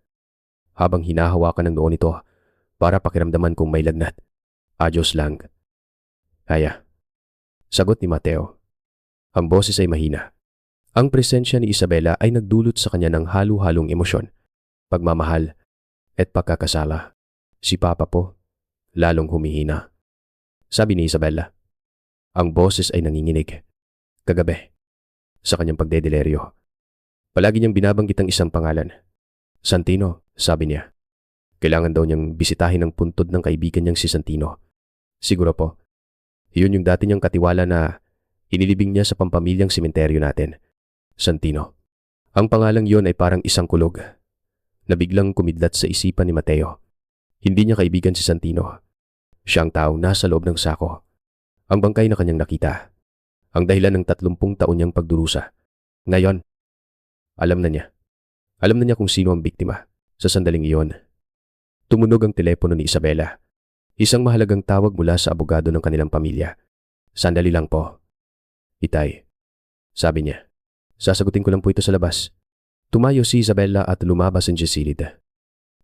Speaker 1: habang hinahawakan ng noo nito para pakiramdaman kung may lagnat. Adyos lang. Kaya. Sagot ni Mateo. Ang boses ay mahina. Ang presensya ni Isabela ay nagdulot sa kanya ng halo-halong emosyon, pagmamahal at pagkakasala. Si Papa po, lalong humihina. Sabi ni Isabela. Ang boses ay nanginginig. Kagabi, sa kanyang pagdedeleryo, palagi niyang binabanggit ang isang pangalan. Santino, sabi niya. Kailangan daw niyang bisitahin ang puntod ng kaibigan niyang si Santino. Siguro po, iyon yung dati niyang katiwala na inilibing niya sa pampamilyang sementeryo natin. Santino. Ang pangalang yon ay parang isang kulog na biglang kumidlat sa isipan ni Mateo. Hindi niya kaibigan si Santino. Siya ang taong nasa loob ng sako. Ang bangkay na kanyang nakita. Ang dahilan ng 30 taon niyang pagdurusa. Ngayon, alam na niya. Alam na niya kung sino ang biktima. Sa sandaling iyon, tumunog ang telepono ni Isabela. Isang mahalagang tawag mula sa abogado ng kanilang pamilya. Sandali lang po. Itay, sabi niya. Sasagutin ko lang po ito sa labas. Tumayo si Isabela at lumabas ang silid.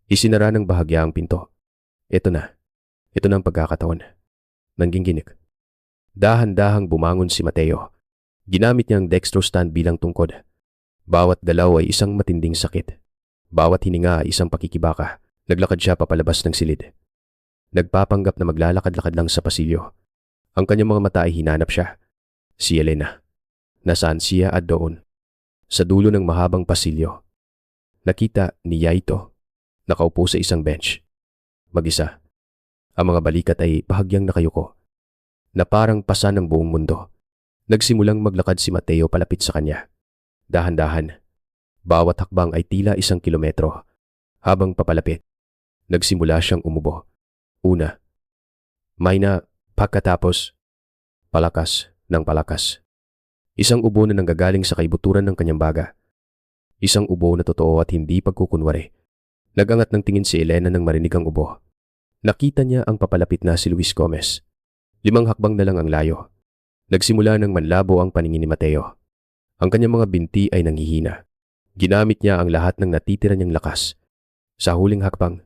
Speaker 1: Isinara ng bahagya ang pinto. Ito na. Ito na ang pagkakataon. Nangginginig. Dahan-dahang bumangon si Mateo. Ginamit niya ang dextrostand bilang tungkod. Bawat galaw ay isang matinding sakit. Bawat hininga ay isang pakikibaka. Naglakad siya papalabas ng silid. Nagpapanggap na maglalakad-lakad lang sa pasilyo. Ang kanyang mga mata ay hinanap siya. Si Elena. Nasaan siya at doon? Sa dulo ng mahabang pasilyo. Nakita niya ito. Nakaupo sa isang bench. Mag-isa. Ang mga balikat ay bahagyang nakayuko. Na parang pasa ng buong mundo. Nagsimulang maglakad si Mateo palapit sa kanya. Dahan-dahan. Bawat hakbang ay tila 1 kilometro. Habang papalapit, nagsimula siyang umubo. Una, may na pagkatapos, palakas ng palakas. Isang ubo na nanggagaling sa kaibuturan ng kanyang baga. Isang ubo na totoo at hindi pagkukunwari. Nagangat ng tingin si Elena nang marinig ang ubo. Nakita niya ang papalapit na si Luis Gomez. 5 hakbang na lang ang layo. Nagsimula ng manlabo ang paningin ni Mateo. Ang kanyang mga binti ay nanghihina. Ginamit niya ang lahat ng natitira niyang lakas. Sa huling hakbang,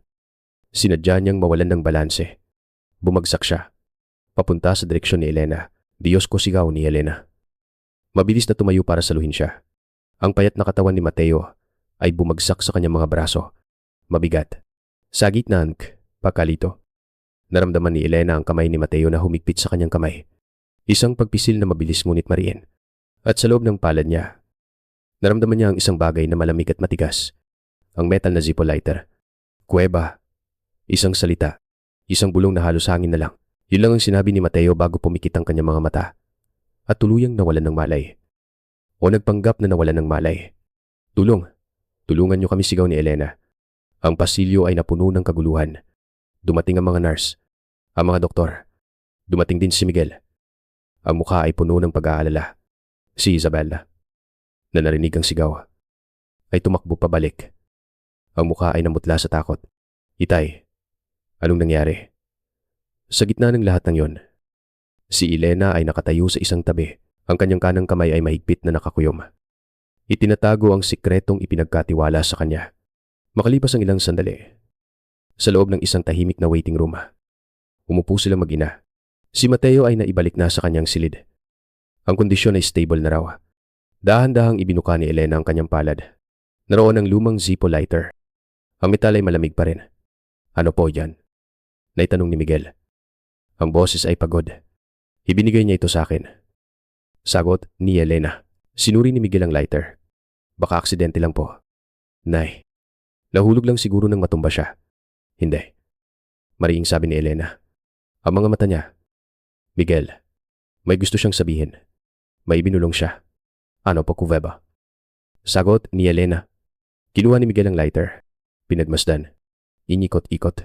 Speaker 1: sinadya niyang mawalan ng balanse. Bumagsak siya. Papunta sa direksyon ni Elena. Diyos ko, sigaw ni Elena. Mabilis na tumayo para saluhin siya. Ang payat na katawan ni Mateo ay bumagsak sa kanyang mga braso. Mabigat. Sa gitna ng pakalito. Naramdaman ni Elena ang kamay ni Mateo na humigpit sa kanyang kamay. Isang pagpisil na mabilis ngunit mariin. At sa loob ng palad niya, naramdaman niya ang isang bagay na malamig at matigas. Ang metal na Zippo lighter. Kuweba. Isang salita. Isang bulong na halos hangin na lang. Yun lang ang sinabi ni Mateo bago pumikit ang kanyang mga mata at tuluyang nawalan ng malay. O nagpanggap na nawalan ng malay. Tulong! Tulungan niyo kami, sigaw ni Elena. Ang pasilyo ay napuno ng kaguluhan. Dumating ang mga nurse, ang mga doktor. Dumating din si Miguel. Ang mukha ay puno ng pag-aalala. Si Isabella, na narinig ang sigaw, ay tumakbo pabalik. Ang mukha ay namutla sa takot. Itay, anong nangyari? Sa gitna ng lahat ng yon, si Elena ay nakatayo sa isang tabi. Ang kanyang kanang kamay ay mahigpit na nakakuyom. Itinatago ang sikretong ipinagkatiwala sa kanya. Makalipas ang ilang sandali, sa loob ng isang tahimik na waiting room, umupo silang mag-ina. Si Mateo ay naibalik na sa kanyang silid. Ang kondisyon ay stable na raw. Dahan-dahang ibinuka ni Elena ang kanyang palad. Naroon ang lumang Zippo lighter. Ang metal ay malamig pa rin. Ano po yan? Naitanong ni Miguel. Ang boses ay pagod. Ibinigay niya ito sa akin. Sagot ni Elena. Sinuri ni Miguel ang lighter. Baka aksidente lang po. Nay, nahulog lang siguro nang matumba siya. Hindi. Mariing sabi ni Elena. Ang mga mata niya. Miguel, may gusto siyang sabihin. May binulong siya. Ano po, Cuveba? Sagot ni Elena. Kinuha ni Miguel ang lighter. Pinagmasdan. Inikot-ikot.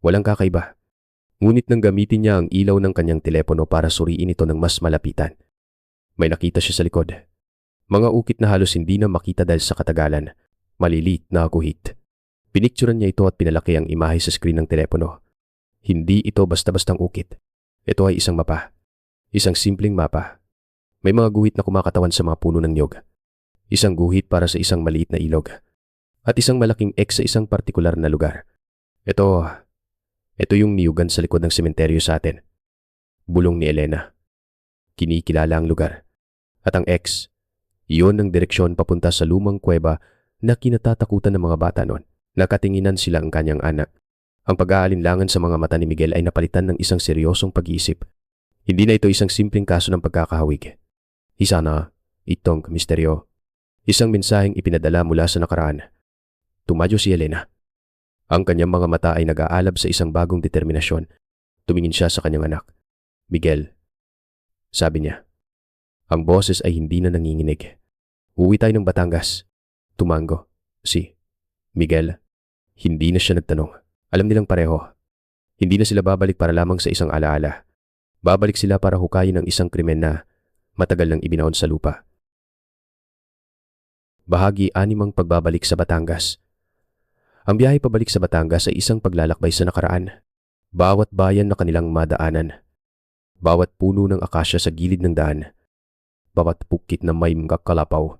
Speaker 1: Walang kakaiba. Ngunit nang gamitin niya ang ilaw ng kanyang telepono para suriin ito ng mas malapitan, may nakita siya sa likod. Mga ukit na halos hindi na makita dahil sa katagalan. Maliliit na guhit. Pinikturan niya ito at pinalaki ang imahe sa screen ng telepono. Hindi ito basta-bastang ukit. Ito ay isang mapa. Isang simpleng mapa. May mga guhit na kumakatawan sa mga puno ng niyog. Isang guhit para sa isang maliit na ilog. At isang malaking X sa isang partikular na lugar. Ito yung niyugan sa likod ng sementeryo sa atin. Bulong ni Elena. Kinikilala ang lugar. At ang X, iyon ang direksyon papunta sa lumang kuweba na kinatatakutan ng mga bata noon. Nakatinginan sila ang kanyang anak. Ang pag-aalinlangan sa mga mata ni Miguel ay napalitan ng isang seryosong pag-iisip. Hindi na ito isang simpleng kaso ng pagkakahawig. Isa na itong misteryo. Isang mensaheng ipinadala mula sa nakaraan. Tumadyo si Elena. Ang kanyang mga mata ay nag-aalab sa isang bagong determinasyon. Tumingin siya sa kanyang anak. Miguel, sabi niya. Ang boses ay hindi na nanginginig. Uwi tayo ng Batangas. Tumango. Si Miguel. Hindi na siya nagtanong. Alam nilang pareho. Hindi na sila babalik para lamang sa isang alaala. Babalik sila para hukayin ang isang krimen na matagal nang ibinaon sa lupa. Bahagi 6 ang pagbabalik sa Batangas. Ang biyahe pabalik sa Batangas ay isang paglalakbay sa nakaraan. Bawat bayan na kanilang madaanan. Bawat puno ng akasya sa gilid ng daan. Bawat bukit na may mga kalapaw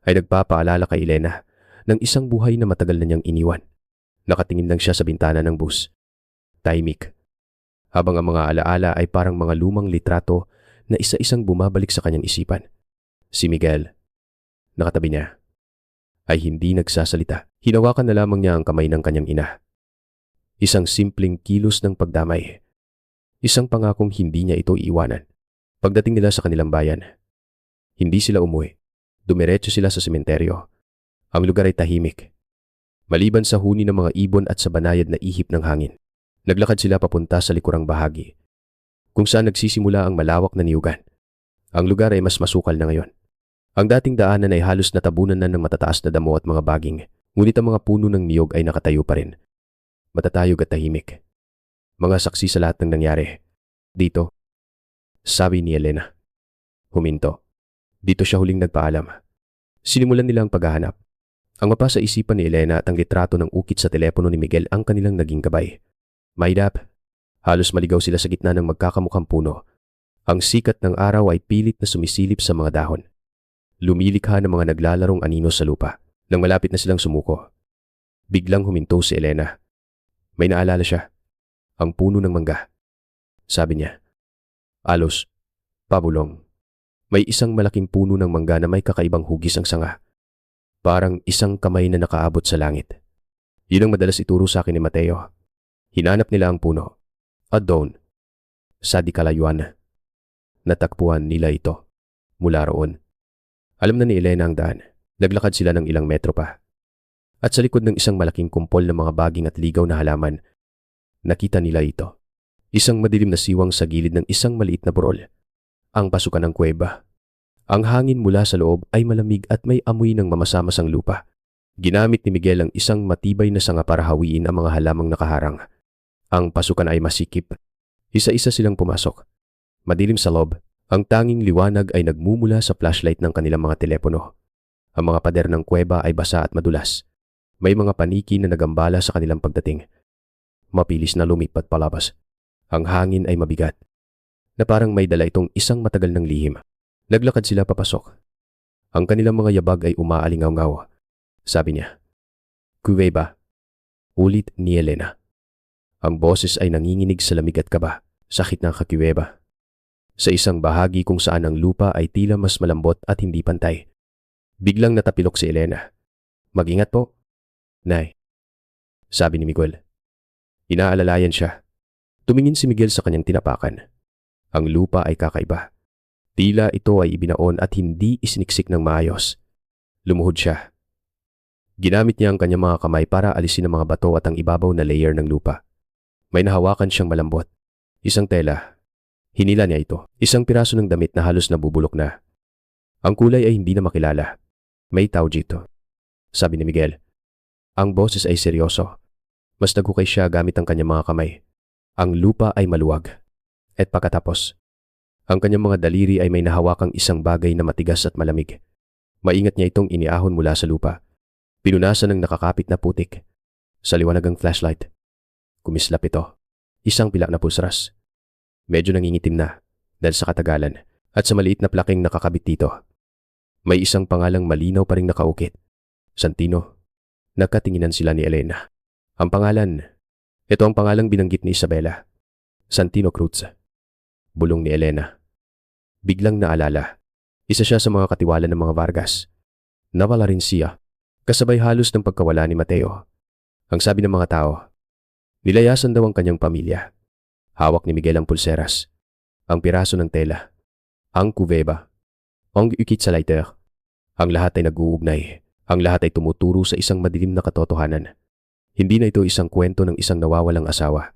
Speaker 1: ay nagpapaalala kay Elena ng isang buhay na matagal na niyang iniwan. Nakatingin lang siya sa bintana ng bus. Tahimik. Habang ang mga alaala ay parang mga lumang litrato na isa-isang bumabalik sa kanyang isipan. Si Miguel, nakatabi niya, ay hindi nagsasalita. Hinawakan na lamang niya ang kamay ng kanyang ina. Isang simpleng kilos ng pagdamay. Isang pangakong hindi niya ito iiwanan. Pagdating nila sa kanilang bayan, hindi sila umuwi. Dumiretso sila sa sementeryo. Ang lugar ay tahimik. Maliban sa huni ng mga ibon at sa banayad na ihip ng hangin. Naglakad sila papunta sa likurang bahagi, kung saan nagsisimula ang malawak na niyugan. Ang lugar ay mas masukal na ngayon. Ang dating daanan ay halos natabunan na ng matataas na damo at mga baging, ngunit ang mga puno ng niyog ay nakatayo pa rin. Matatayog at tahimik. Mga saksi sa lahat ng nangyari. Dito, sabi ni Elena. Huminto. Dito siya huling nagpaalam. Sinimulan nila ang paghahanap. Ang mapa sa isipan ni Elena at ang litrato ng ukit sa telepono ni Miguel ang kanilang naging gabay. Maidap, halos maligaw sila sa gitna ng magkakamukhang puno. Ang sikat ng araw ay pilit na sumisilip sa mga dahon. Lumilikha ng mga naglalarong anino sa lupa. Nang malapit na silang sumuko, biglang huminto si Elena. May naalala siya. Ang puno ng mangga. Sabi niya. Alos, pabulong. May isang malaking puno ng mangga na may kakaibang hugis ang sanga. Parang isang kamay na nakaabot sa langit. Yun ang madalas ituro sa akin ni Mateo. Hinanap nila ang puno. At doon, sa di kalayuan, natagpuan nila ito. Mula roon, alam na ni Elena ang daan. Naglakad sila ng ilang metro pa. At sa likod ng isang malaking kumpol ng mga baging at ligaw na halaman, nakita nila ito. Isang madilim na siwang sa gilid ng isang maliit na burol. Ang pasukan ng kuweba. Ang hangin mula sa loob ay malamig at may amoy ng mamasamasang lupa. Ginamit ni Miguel ang isang matibay na sanga para hawiin ang mga halamang nakaharang. Ang pasukan ay masikip. Isa-isa silang pumasok. Madilim sa loob, ang tanging liwanag ay nagmumula sa flashlight ng kanilang mga telepono. Ang mga pader ng kuweba ay basa at madulas. May mga paniki na nagambala sa kanilang pagdating. Mapilis na lumipat palabas. Ang hangin ay mabigat, na parang may dala itong isang matagal ng lihim. Naglakad sila papasok. Ang kanilang mga yabag ay umaalingaw-ngaw. Sabi niya, "Kuweba," ulit ni Elena. Ang boses ay nanginginig sa lamig at kaba, sakit ng kakiweba. Sa isang bahagi kung saan ang lupa ay tila mas malambot at hindi pantay. Biglang natapilok si Elena. "Mag-ingat po, Nay," sabi ni Miguel. Inaalalayan siya. Tumingin si Miguel sa kanyang tinapakan. Ang lupa ay kakaiba. Tila ito ay ibinaon at hindi isiniksik ng maayos. Lumuhod siya. Ginamit niya ang kanyang mga kamay para alisin ang mga bato at ang ibabaw na layer ng lupa. May nahawakan siyang malambot. Isang tela. Hinila niya ito. Isang piraso ng damit na halos nabubulok na. Ang kulay ay hindi na makilala. "May tao dito," sabi ni Miguel. Ang boses ay seryoso. Mas naghukay siya gamit ang kanyang mga kamay. Ang lupa ay maluwag. At pagkatapos, ang kanyang mga daliri ay may nahawakang isang bagay na matigas at malamig. Maingat niya itong iniahon mula sa lupa. Pinunasan ng nakakapit na putik. Sa liwanag ng flashlight. Kumislap ito. Isang pilak na pulsras. Medyo nangingitim na dahil sa katagalan at sa maliit na plaking nakakabit dito. May isang pangalang malinaw pa ring nakaukit. Santino. Nagkatinginan sila ni Elena. Ang pangalan, ito ang pangalang binanggit ni Isabela. Santino Cruz. Bulong ni Elena. Biglang naalala. Isa siya sa mga katiwala ng mga Vargas. Nawala rin siya. Kasabay halos ng pagkawala ni Mateo. Ang sabi ng mga tao, nilayasan daw ang kanyang pamilya. Hawak ni Miguel ang pulseras, ang piraso ng tela, ang kuweba, ang ukit sa lighter. Ang lahat ay nag-uugnay. Ang lahat ay tumuturo sa isang madilim na katotohanan. Hindi na ito isang kwento ng isang nawawalang asawa.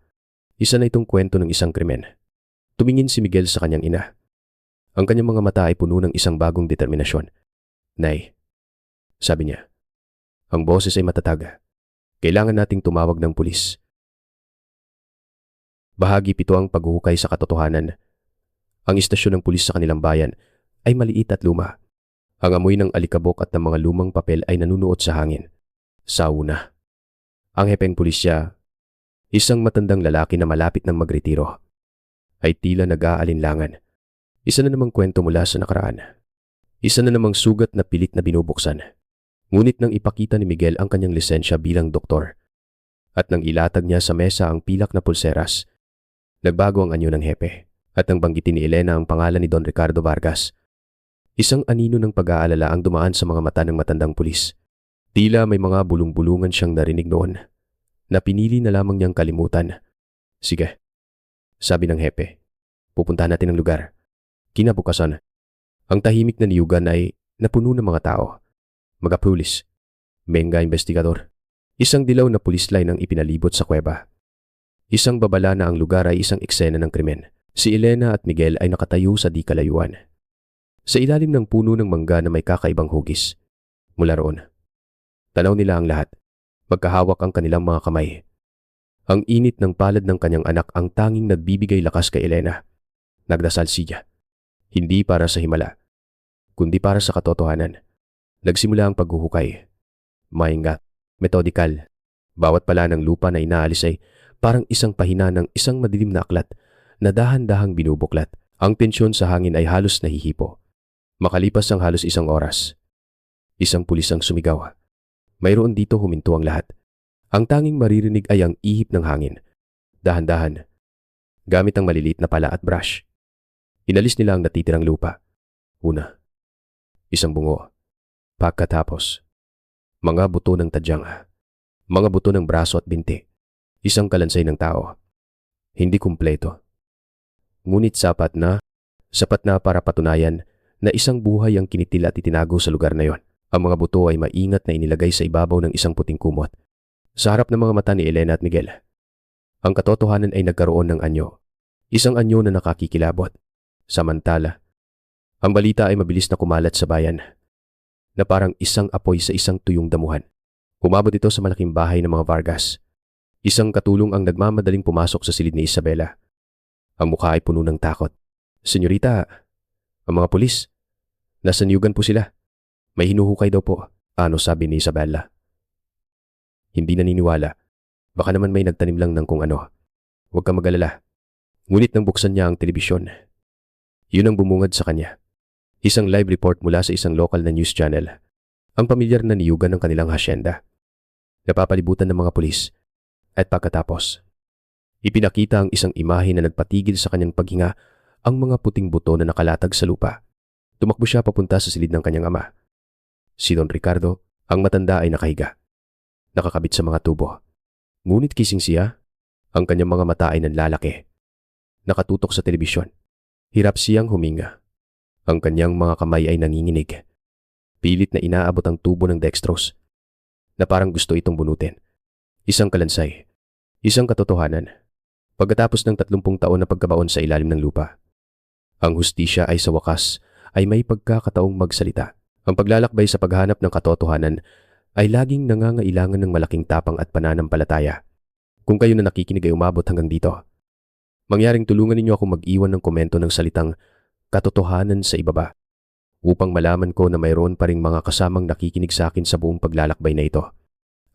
Speaker 1: Isa na itong kwento ng isang krimen. Tumingin si Miguel sa kanyang ina. Ang kanyang mga mata ay puno ng isang bagong determinasyon. "Nay," sabi niya. Ang boses ay matatag. "Kailangan nating tumawag ng pulis." Bahagi 7 ang paghuhukay sa katotohanan. Ang istasyon ng pulis sa kanilang bayan ay maliit at luma. Ang amoy ng alikabok at ng mga lumang papel ay nanunuot sa hangin. Sauna. Ang hepeng pulisya, isang matandang lalaki na malapit ng magretiro, ay tila nag-aalinlangan. Isa na namang kwento mula sa nakaraan. Isa na namang sugat na pilit na binubuksan. Ngunit nang ipakita ni Miguel ang kanyang lisensya bilang doktor at nang ilatag niya sa mesa ang pilak na pulseras, nagbago ang anyo ng hepe at nang banggitin ni Elena ang pangalan ni Don Ricardo Vargas. Isang anino ng pag-aalala ang dumaan sa mga mata ng matandang pulis. Tila may mga bulong-bulungan siyang narinig noon na pinili na lamang niyang kalimutan. "Sige," sabi ng hepe. "Pupuntahan natin ang lugar." Kinabukasan, ang tahimik na niyugan ay napuno ng mga tao. Mga pulis, mga investigador. Isang dilaw na pulis line ang ipinalibot sa kuweba. Isang babala na ang lugar ay isang eksena ng krimen. Si Elena at Miguel ay nakatayo sa di kalayuan. Sa ilalim ng puno ng mangga na may kakaibang hugis. Mula roon, tanaw nila ang lahat. Magkahawak ang kanilang mga kamay. Ang init ng palad ng kanyang anak ang tanging nagbibigay lakas kay Elena. Nagdasal siya. Hindi para sa himala, kundi para sa katotohanan. Nagsimula ang paghuhukay. Maingat, metodikal. Bawat pala ng lupa na inaalis ay parang isang pahina ng isang madilim na aklat na dahan-dahang binubuklat. Ang tensyon sa hangin ay halos nahihipo. Makalipas ang halos isang oras, isang pulis ang sumigaw. Mayroon dito, huminto ang lahat. Ang tanging maririnig ay ang ihip ng hangin. Dahan-dahan, gamit ang maliliit na pala at brush. Inalis nila ang natitirang lupa. Una, isang bungo. Pagkatapos, mga buto ng tadyang, mga buto ng braso at binti. Isang kalansay ng tao. Hindi kumpleto. Ngunit sapat na para patunayan na isang buhay ang kinitil at itinago sa lugar na yon. Ang mga buto ay maingat na inilagay sa ibabaw ng isang puting kumot. Sa harap ng mga mata ni Elena at Miguel, ang katotohanan ay nagkaroon ng anyo. Isang anyo na nakakikilabot. Samantala, ang balita ay mabilis na kumalat sa bayan na parang isang apoy sa isang tuyong damuhan. Umabot ito sa malaking bahay ng mga Vargas. Isang katulong ang nagmamadaling pumasok sa silid ni Isabela. Ang mukha ay puno ng takot. "Senyorita, ang mga pulis, nasa niyugan po sila. May hinuhukay daw po," ano sabi ni Isabela. Hindi naniniwala. Baka naman may nagtanim lang ng kung ano. "Huwag kang mag-alala." Ngunit nang buksan niya ang telebisyon, yun ang bumungad sa kanya. Isang live report mula sa isang local na news channel. Ang pamilyar na niyugan ng kanilang hasyenda. Napapalibutan ng mga pulis. At pagkatapos, ipinakita ang isang imahe na nagpatigil sa kanyang paghinga, ang mga puting buto na nakalatag sa lupa. Tumakbo siya papunta sa silid ng kanyang ama. Si Don Ricardo, ang matanda, ay nakahiga. Nakakabit sa mga tubo. Ngunit kising siya, ang kanyang mga mata ay nanlalaki. Nakatutok sa telebisyon. Hirap siyang huminga. Ang kanyang mga kamay ay nanginginig. Pilit na inaabot ang tubo ng dextrose na parang gusto itong bunutin. Isang kalansay. Isang katotohanan. Pagkatapos ng 30 taon na pagkabaon sa ilalim ng lupa, ang hustisya ay sa wakas ay may pagkakataong magsalita. Ang paglalakbay sa paghanap ng katotohanan ay laging nangangailangan ng malaking tapang at pananampalataya. Kung kayo na nakikinig ay umabot hanggang dito, mangyaring tulungan ninyo ako mag-iwan ng komento ng salitang katotohanan sa ibaba upang malaman ko na mayroon pa ring mga kasamang nakikinig sa akin sa buong paglalakbay na ito.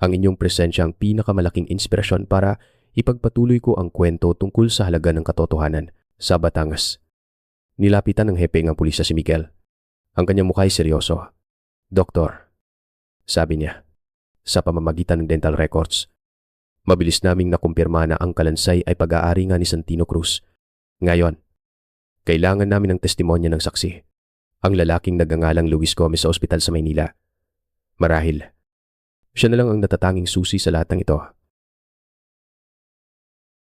Speaker 1: Ang inyong presensya ang pinakamalaking inspirasyon para ipagpatuloy ko ang kwento tungkol sa halaga ng katotohanan sa Batangas. Nilapitan ng hepe ng pulis si Miguel. Ang kanyang mukha ay seryoso. "Doktor," sabi niya, sa pamamagitan ng dental records, "mabilis naming nakumpirma na ang kalansay ay pag-aari nga ni Santino Cruz. Ngayon, kailangan namin ng testimonya ng saksi, ang lalaking nagngangalang Luis Gomez sa ospital sa Maynila. Marahil, siya na lang ang natatanging susi sa lahat ng ito."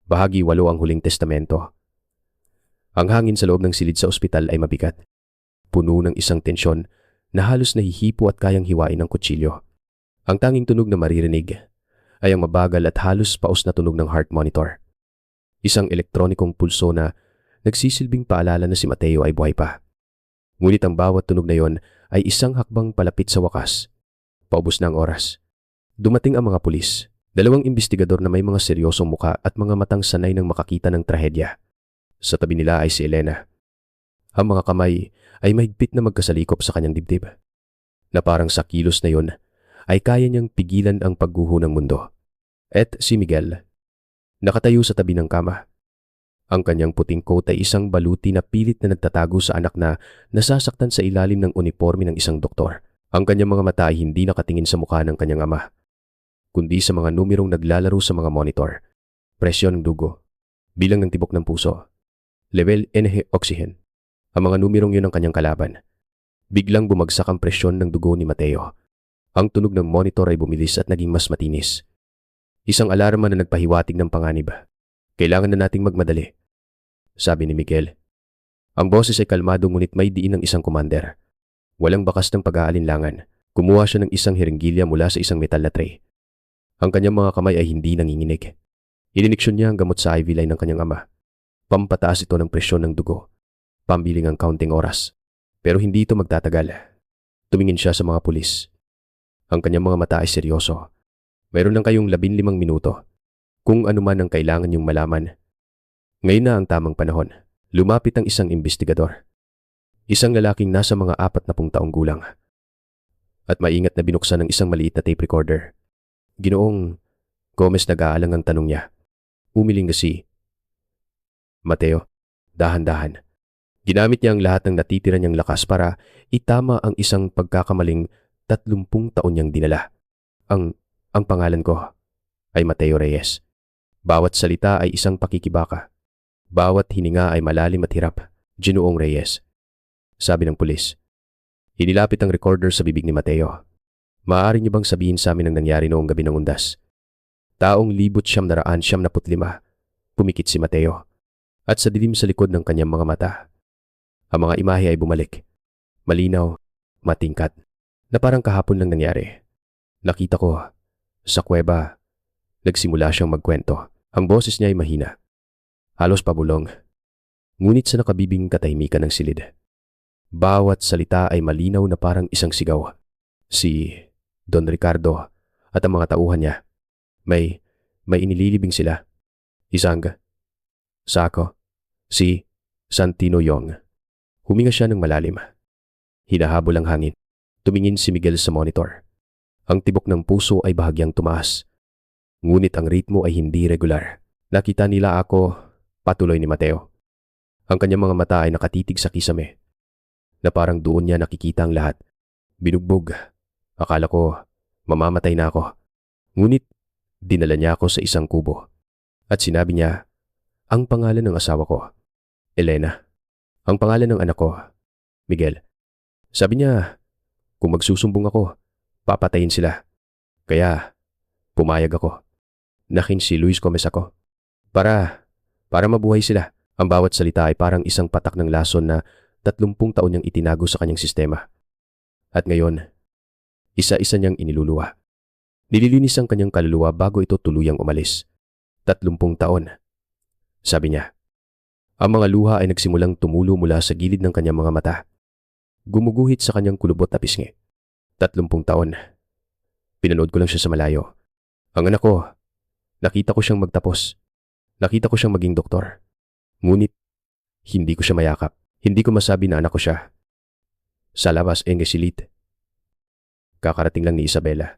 Speaker 1: Bahagi 8 ang huling testamento. Ang hangin sa loob ng silid sa ospital ay mabigat. Puno ng isang tensyon na halos nahihipo at kayang hiwain ng kutsilyo. Ang tanging tunog na maririnig ay ang mabagal at halos paos na tunog ng heart monitor. Isang elektronikong pulso na nagsisilbing paalala na si Mateo ay buhay pa. Ngunit ang bawat tunog na yon ay isang hakbang palapit sa wakas. Paubos na ang oras. Dumating ang mga pulis, 2 imbestigador na may mga seryosong muka at mga matang sanay ng makakita ng trahedya. Sa tabi nila ay si Elena. Ang mga kamay ay mahigpit na magkasalikop sa kanyang dibdib, na parang sa kilos na yon ay kaya niyang pigilan ang pagguho ng mundo. At si Miguel, nakatayo sa tabi ng kama. Ang kanyang puting coat ay isang baluti na pilit na nagtatago sa anak na nasasaktan sa ilalim ng uniforme ng isang doktor. Ang kanyang mga mata ay hindi nakatingin sa mukha ng kanyang ama, kundi sa mga numerong naglalaro sa mga monitor. Presyon ng dugo, bilang ng tibok ng puso, level NH oxygen. Ang mga numerong yun ang kanyang kalaban. Biglang bumagsak ang presyon ng dugo ni Mateo. Ang tunog ng monitor ay bumilis at naging mas matinis. Isang alarma na nagpahiwatig ng panganib. "Kailangan na nating magmadali," sabi ni Miguel. Ang boses ay kalmado ngunit may diin ng isang commander. Walang bakas ng pag-aalinlangan. Kumuha siya ng isang hiringgilya mula sa isang metal na tray. Ang kanyang mga kamay ay hindi nanginginig. Ininiksyon niya ang gamot sa IV line ng kanyang ama. Pampataas ito ng presyon ng dugo. Pambiling ang counting oras. Pero hindi ito magtatagal. Tumingin siya sa mga pulis. Ang kanyang mga mata ay seryoso. Mayroon lang kayong 15 minuto. Kung ano man ang kailangan niyong malaman. Ngayon na ang tamang panahon. Lumapit ang isang imbestigador. Isang lalaking nasa mga 40 taong gulang. At maingat na binuksan ng isang maliit na tape recorder. "Ginoong Gomez," nag-aalang ang tanong niya. Umiling na si Mateo. Dahan-dahan. Ginamit niya ang lahat ng natitira niyang lakas para itama ang isang pagkakamaling 30 taon niyang dinala. Ang pangalan ko ay Mateo Reyes. Bawat salita ay isang pakikibaka. Bawat hininga ay malalim at hirap. "Ginoong Reyes," sabi ng pulis. Inilapit ang recorder sa bibig ni Mateo. "Maaari niyo bang sabihin sa amin ang nangyari noong gabi ng undas?" Taong 1995. Pumikit si Mateo. At sa dilim sa likod ng kanyang mga mata, ang mga imahe ay bumalik. Malinaw, matingkat, na parang kahapon lang nangyari. "Nakita ko, sa kuweba," nagsimula siyang magkwento. Ang boses niya ay mahina. Halos pabulong. Ngunit sa nakabibing katahimikan ng silid, bawat salita ay malinaw na parang isang sigaw. Si Don Ricardo at ang mga tauhan niya, may inililibing sila. Isang sako, si Santino Yong. Huminga siya ng malalim. Hinahabol ang hangin. Tumingin si Miguel sa monitor. Ang tibok ng puso ay bahagyang tumaas. Ngunit ang ritmo ay hindi regular. Nakita nila ako, patuloy ni Mateo. Ang kanyang mga mata ay nakatitig sa kisame, na parang doon niya nakikita ang lahat. Binugbog. Akala ko, mamamatay na ako. Ngunit, dinala niya ako sa isang kubo. At sinabi niya, ang pangalan ng asawa ko, Elena. Ang pangalan ng anak ko, Miguel. Sabi niya, kung magsusumbong ako, papatayin sila. Kaya, pumayag ako. Nakin si Luis Gomez ako. Para mabuhay sila. Ang bawat salita ay parang isang patak ng lason na 30 taon niyang itinago sa kanyang sistema. At ngayon, isa-isa niyang iniluluwa. Nililinis ang kanyang kaluluwa bago ito tuluyang umalis. 30 taon. Sabi niya. Ang mga luha ay nagsimulang tumulo mula sa gilid ng kanyang mga mata. Gumuguhit sa kanyang kulubot na pisngi. 30 taon. Pinanood ko lang siya sa malayo. Ang anak ko, nakita ko siyang magtapos. Nakita ko siyang maging doktor. Ngunit, hindi ko siya mayakap. Hindi ko masabi na anak ko siya. Sa labas, engesilit. Kakarating lang ni Isabela.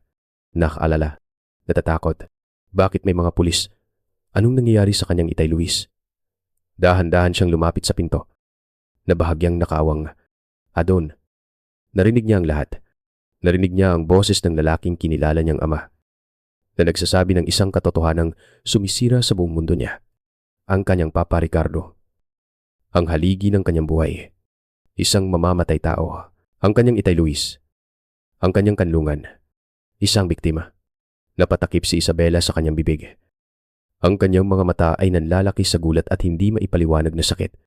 Speaker 1: Nakaalala. Natatakot. Bakit may mga pulis? Anong nangyayari sa kanyang itay Luis? Dahan-dahan siyang lumapit sa pinto. Nabahagyang nakawang. Adon. Narinig niya ang lahat. Narinig niya ang boses ng lalaking kinilala niyang ama, na nagsasabi ng isang katotohanang sumisira sa buong mundo niya. Ang kanyang Papa Ricardo. Ang haligi ng kanyang buhay. Isang mamamatay tao. Ang kanyang itay Luis. Ang kanyang kanlungan. Isang biktima. Napatakip si Isabela sa kanyang bibig. Ang kanyang mga mata ay nanlalaki sa gulat at hindi maipaliwanag na sakit.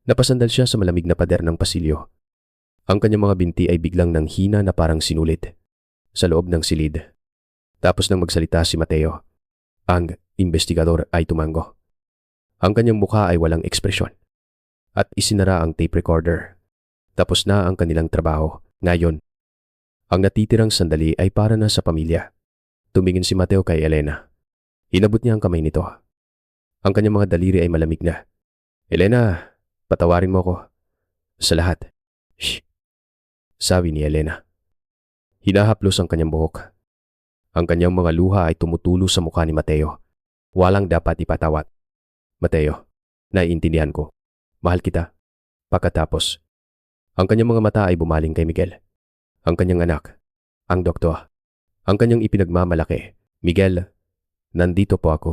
Speaker 1: Napasandal siya sa malamig na pader ng pasilyo. Ang kanyang mga binti ay biglang nanghina na parang sinulit. Sa loob ng silid. Tapos nang magsalita si Mateo, ang investigador ay tumango. Ang kanyang mukha ay walang ekspresyon. At isinara ang tape recorder. Tapos na ang kanilang trabaho. Ngayon, ang natitirang sandali ay para na sa pamilya. Tumingin si Mateo kay Elena. Inabot niya ang kamay nito. Ang kanyang mga daliri ay malamig na. Elena, patawarin mo ko. Sa lahat. Shh. Sabi ni Elena. Hinahaplos ang kanyang buhok. Ang kanyang mga luha ay tumutulo sa mukha ni Mateo. Walang dapat ipatawat. Mateo, naiintindihan ko. Mahal kita. Pagkatapos, ang kanyang mga mata ay bumaling kay Miguel. Ang kanyang anak, ang doktor, ang kanyang ipinagmamalaki. Miguel, nandito po ako.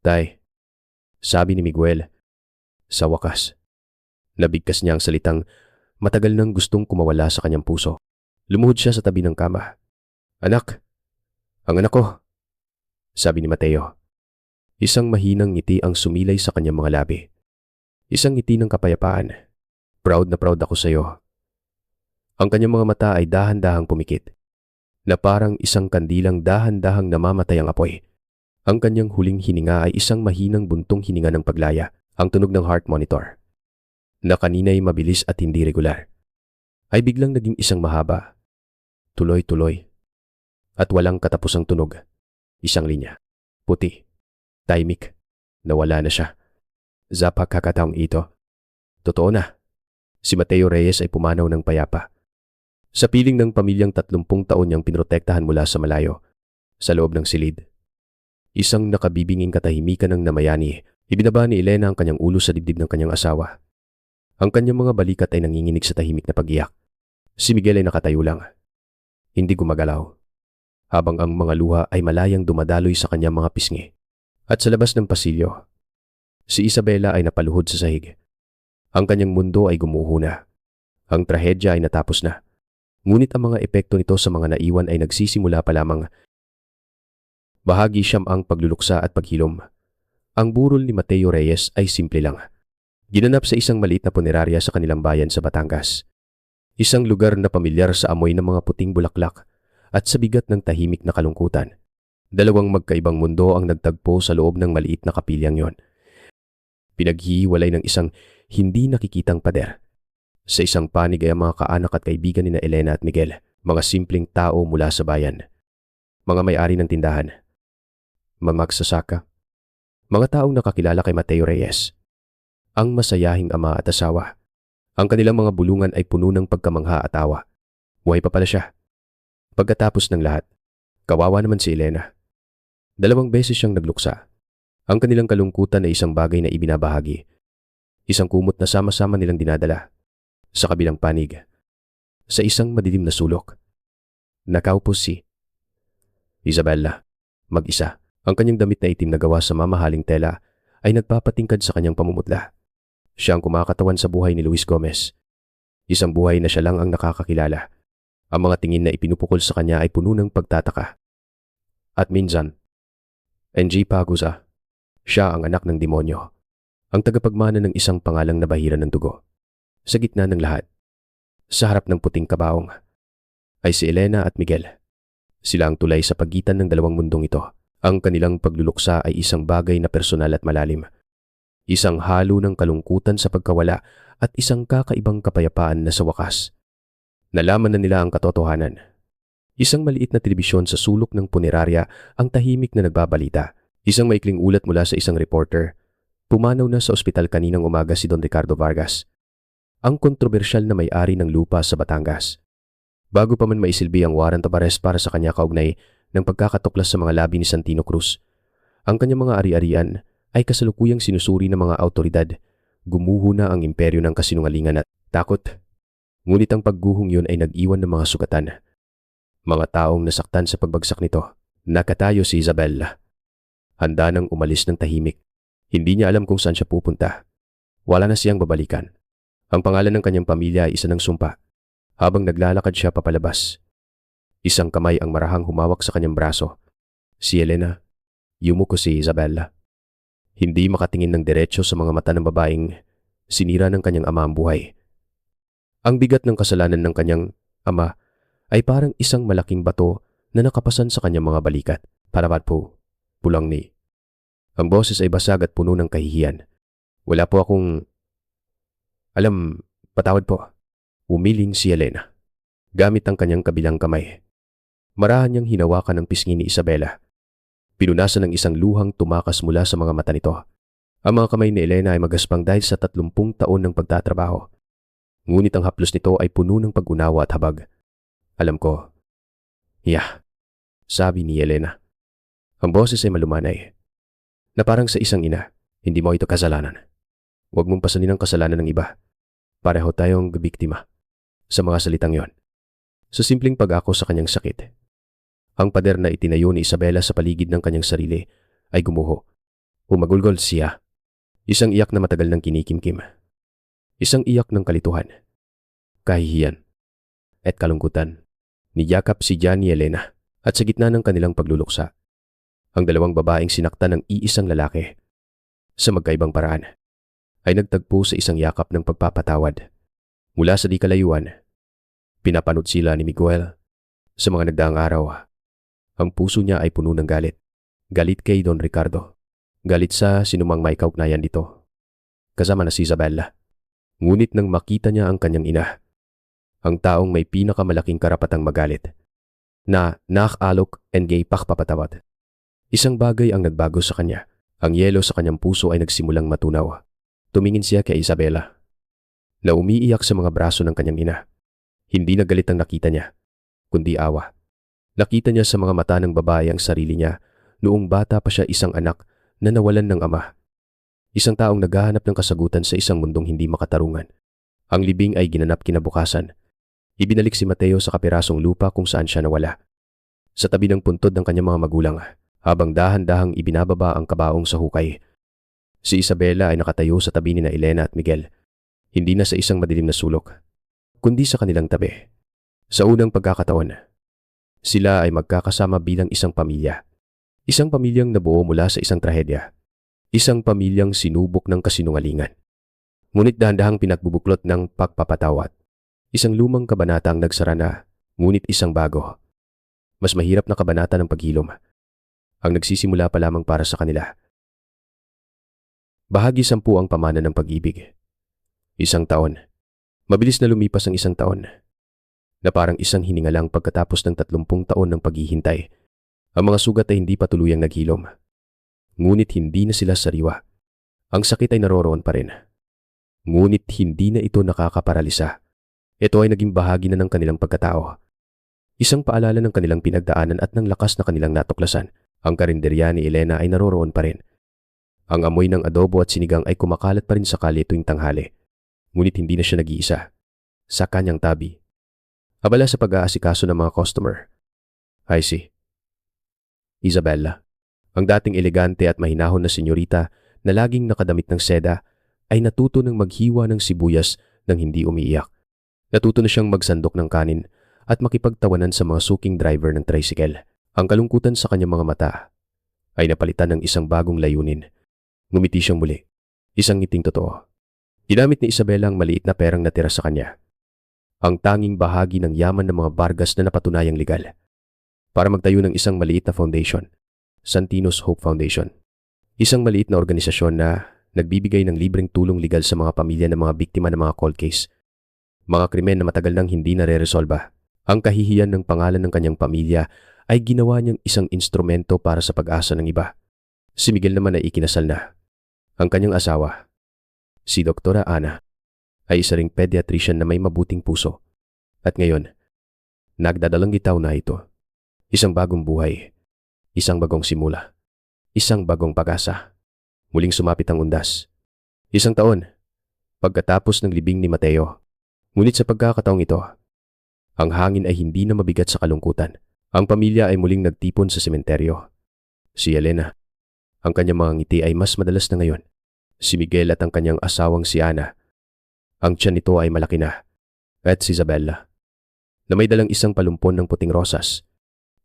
Speaker 1: Tay, sabi ni Miguel. Sa wakas, nabigkas niya ang salitang matagal nang gustong kumawala sa kanyang puso. Lumuhod siya sa tabi ng kama. Anak, ang anak ko, sabi ni Mateo. Isang mahinang ngiti ang sumilay sa kanyang mga labi. Isang ngiti ng kapayapaan. Proud na proud ako sa iyo. Ang kanyang mga mata ay dahan-dahang pumikit, na parang isang kandilang dahan-dahang namamatay ang apoy. Ang kanyang huling hininga ay isang mahinang buntong hininga ng paglaya, ang tunog ng heart monitor, na kanina'y mabilis at hindi regular, ay biglang naging isang mahaba, tuloy-tuloy, at walang katapusang tunog. Isang linya, puti, tahimik, nawala na siya. Sa pagkakataong ito, totoo na, si Mateo Reyes ay pumanaw ng payapa. Sa piling ng pamilyang 30 taon niyang pinrotektahan mula sa malayo, sa loob ng silid. Isang nakabibinging katahimikan ng namayani, ibinaba ni Elena ang kanyang ulo sa dibdib ng kanyang asawa. Ang kanyang mga balikat ay nanginginig sa tahimik na pag-iyak. Si Miguel ay nakatayo lang. Hindi gumagalaw. Habang ang mga luha ay malayang dumadaloy sa kanyang mga pisngi. At sa labas ng pasilyo, si Isabela ay napaluhod sa sahig. Ang kanyang mundo ay gumuho na. Ang trahedya ay natapos na. Ngunit ang mga epekto nito sa mga naiwan ay nagsisimula pa lamang. Bahagi siyam ang pagluluksa at paghilom. Ang burol ni Mateo Reyes ay simple lang. Ginanap sa isang maliit na punerarya sa kanilang bayan sa Batangas. Isang lugar na pamilyar sa amoy ng mga puting bulaklak at sa bigat ng tahimik na kalungkutan. Dalawang magkaibang mundo ang nagtagpo sa loob ng maliit na kapilyang yon. Pinaghihiwalay ng isang hindi nakikitang pader. Sa isang panig ay ang mga kaanak at kaibigan ni na Elena at Miguel, mga simpleng tao mula sa bayan. Mga may-ari ng tindahan, mga magsasaka, mga taong nakakilala kay Mateo Reyes, ang masayahing ama at asawa. Ang kanilang mga bulungan ay puno ng pagkamangha at awa. Buhay pa pala siya. Pagkatapos ng lahat, kawawa naman si Elena. 2 beses siyang nagluksa. Ang kanilang kalungkutan ay isang bagay na ibinabahagi. Isang kumot na sama-sama nilang dinadala. Sa kabilang panig, sa isang madilim na sulok, nakaupo si Isabela, mag-isa. Ang kanyang damit na itim na gawa sa mamahaling tela ay nagpapatingkad sa kanyang pamumutla. Siya ang kumakatawan sa buhay ni Luis Gomez. Isang buhay na siya lang ang nakakakilala. Ang mga tingin na ipinupukol sa kanya ay puno ng pagtataka. At minsan, NG Paguza, siya ang anak ng demonyo, ang tagapagmana ng isang pangalang nabahira ng dugo. Sa gitna ng lahat, sa harap ng puting kabaong, ay si Elena at Miguel. Sila ang tulay sa pagitan ng dalawang mundong ito. Ang kanilang pagluluksa ay isang bagay na personal at malalim. Isang halo ng kalungkutan sa pagkawala at isang kakaibang kapayapaan na sa wakas nalaman na nila ang katotohanan. Isang maliit na telebisyon sa sulok ng punerarya ang tahimik na nagbabalita. Isang maikling ulat mula sa isang reporter. Pumanaw na sa ospital kaninang umaga si Don Ricardo Vargas, ang kontrobersyal na may-ari ng lupa sa Batangas. Bago pa man maisilbi ang warrant of arrest para sa kanya kaugnay ng pagkakatuklas sa mga labi ni Santino Cruz, ang kanyang mga ari-arian ay kasalukuyang sinusuri ng mga autoridad. Gumuho na ang imperyo ng kasinungalingan at takot. Ngunit ang pagguhong yun ay nag-iwan ng mga sugatan. Mga taong nasaktan sa pagbagsak nito. Nakatayo si Isabela. Handa nang umalis ng tahimik. Hindi niya alam kung saan siya pupunta. Wala na siyang babalikan. Ang pangalan ng kanyang pamilya ay isa ng sumpa. Habang naglalakad siya papalabas, isang kamay ang marahang humawak sa kanyang braso. Si Elena, yumuko si Isabela. Hindi makatingin ng diretso sa mga mata ng babaeng sinira ng kanyang ama ang buhay. Ang bigat ng kasalanan ng kanyang ama ay parang isang malaking bato na nakapasan sa kanyang mga balikat. Parapat po, pulang ni. Ang boses ay basag at puno ng kahihiyan. Wala po akong alam, patawad po. Umiling si Elena, gamit ang kanyang kabilang kamay. Marahan niyang hinawakan ang pisngi ni Isabela. Pinunasan ng isang luhang tumakas mula sa mga mata nito. Ang mga kamay ni Elena ay magaspang dahil sa 30 taon ng pagtatrabaho. Ngunit ang haplos nito ay puno ng pag-unawa at habag. Alam ko. Sabi ni Elena. Ang boses ay malumanay, na parang sa isang ina. Hindi mo ito kasalanan. Huwag mong pasanin ang kasalanan ng iba. Pareho tayong biktima. Sa mga salitang yon, sa simpleng pag-ako sa kanyang sakit, ang pader na itinayo ni Isabela sa paligid ng kanyang sarili ay gumuho. Umagulgol siya. Isang iyak na matagal ng kinikimkim. Isang iyak ng kalituhan, kahihiyan, at kalungkutan. Niyakap si Johnny Elena at sa gitna ng kanilang pagluluksa, ang dalawang babaeng sinaktan ng iisang lalaki sa magkaibang paraan ay nagtagpo sa isang yakap ng pagpapatawad. Mula sa di kalayuan, pinapanood sila ni Miguel. Sa mga nagdaang araw, ang puso niya ay puno ng galit. Galit kay Don Ricardo. Galit sa sinumang may kaugnayan dito. Kasama na si Isabela. Ngunit nang makita niya ang kanyang ina, ang taong may pinakamalaking karapatang magalit, na nakalok and gay pakpapatawad. Isang bagay ang nagbago sa kanya. Ang yelo sa kanyang puso ay nagsimulang matunaw. Tumingin siya kay Isabela, na umiiyak sa mga braso ng kanyang ina. Hindi na galit ang nakita niya, kundi awa. Nakita niya sa mga mata ng babae ang sarili niya noong bata pa siya, isang anak na nawalan ng ama. Isang taong naghahanap ng kasagutan sa isang mundong hindi makatarungan. Ang libing ay ginanap kinabukasan. Ibinalik si Mateo sa kapirasong lupa kung saan siya nawala. Sa tabi ng puntod ng kanyang mga magulang, habang dahan-dahang ibinababa ang kabaong sa hukay, si Isabela ay nakatayo sa tabi ni na Elena at Miguel. Hindi na sa isang madilim na sulok, kundi sa kanilang tabi. Sa unang pagkakataon, sila ay magkakasama bilang isang pamilya. Isang pamilyang nabuo mula sa isang trahedya. Isang pamilyang sinubok ng kasinungalingan. Ngunit dahan-dahang pinagbubuklot ng pagpapatawad. Isang lumang kabanata ang nagsara na, ngunit isang bago. Mas mahirap na kabanata ng paghilom. Ang nagsisimula pa lamang para sa kanila. Bahagi 10 ang pamana ng pag-ibig. 1 taon. Mabilis na lumipas ang 1 taon, na parang isang hininga lang pagkatapos ng 30 taon ng paghihintay. Ang mga sugat ay hindi pa tuluyang naghilom. Ngunit hindi na sila sariwa. Ang sakit ay naroroon pa rin. Ngunit hindi na ito nakakaparalisa. Ito ay naging bahagi na ng kanilang pagkatao. Isang paalala ng kanilang pinagdaanan at ng lakas na kanilang natuklasan. Ang karinderya ni Elena ay naroroon pa rin. Ang amoy ng adobo at sinigang ay kumakalat pa rin sa kalye tuwing tanghali. Ngunit hindi na siya nag-iisa sa kanyang tabi. Abala sa pag-aasikaso ng mga customer. Ay si Isabella, ang dating elegante at mahinahon na senyorita na laging nakadamit ng seda, ay natuto ng maghiwa ng sibuyas nang hindi umiiyak. Natuto na siyang magsandok ng kanin at makipagtawanan sa mga suking driver ng tricycle. Ang kalungkutan sa kanyang mga mata ay napalitan ng isang bagong layunin. Ngumiti siyang muli, isang ngiting totoo. Ginamit ni Isabella ang maliit na perang natira sa kanya, ang tanging bahagi ng yaman ng mga Vargas na napatunayang legal, para magtayo ng isang maliit na foundation, Santino's Hope Foundation. Isang maliit na organisasyon na nagbibigay ng libreng tulong legal sa mga pamilya ng mga biktima ng mga cold case, mga krimen na matagal nang hindi nare-resolba. Ang kahihiyan ng pangalan ng kanyang pamilya ay ginawa niyang isang instrumento para sa pag-asa ng iba. Si Miguel naman ay ikinasal na. Ang kanyang asawa, si Doktora Ana, ay isa ring pediatrician na may mabuting puso. At ngayon, nagdadalang gitaw na ito. Isang bagong buhay, isang bagong simula, isang bagong pag-asa. Muling sumapit ang undas. 1 taon, pagkatapos ng libing ni Mateo. Ngunit sa pagkakataong ito, ang hangin ay hindi na mabigat sa kalungkutan. Ang pamilya ay muling nagtipon sa sementeryo. Si Elena, ang kanyang mga ngiti ay mas madalas na ngayon. Si Miguel at ang kanyang asawang si Ana, ang tiyan nito ay malaki na. At si Isabella, na may dalang isang palumpon ng puting rosas.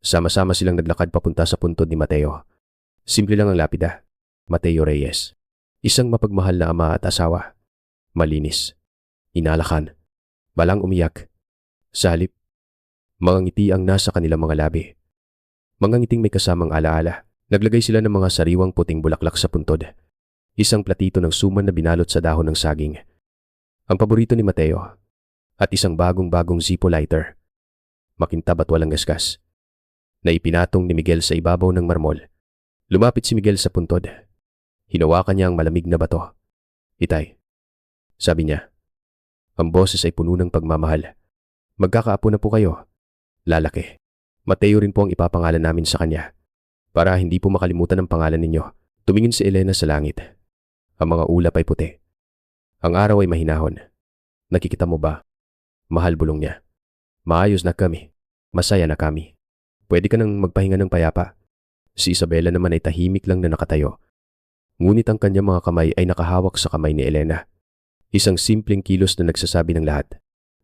Speaker 1: Sama-sama silang naglakad papunta sa puntod ni Mateo. Simple lang ang lapida, Mateo Reyes. Isang mapagmahal na ama at asawa. Malinis, inalakan, balang umiyak. Sa halip, mga ngiti ang nasa kanilang mga labi. Mga ngiting may kasamang alaala. Naglagay sila ng mga sariwang puting bulaklak sa puntod. Isang platito ng suman na binalot sa dahon ng saging, ang paborito ni Mateo, at isang bagong-bagong Zippo lighter, makintab at walang gasgas, na ipinatong ni Miguel sa ibabaw ng marmol. Lumapit si Miguel sa puntod. Hinawakan niya ang malamig na bato. Itay, sabi niya. Ang boses ay puno ng pagmamahal. Magkakaapo na po kayo. Lalaki. Mateo rin po ang ipapangalan namin sa kanya. Para hindi po makalimutan ang pangalan ninyo. Tumingin si Elena sa langit. Ang mga ulap ay puti. Ang araw ay mahinahon. Nakikita mo ba? Mahal, bulong niya. Maayos na kami. Masaya na kami. Pwede ka nang magpahinga ng payapa. Si Isabella naman ay tahimik lang na nakatayo. Ngunit ang kanyang mga kamay ay nakahawak sa kamay ni Elena. Isang simpleng kilos na nagsasabi ng lahat.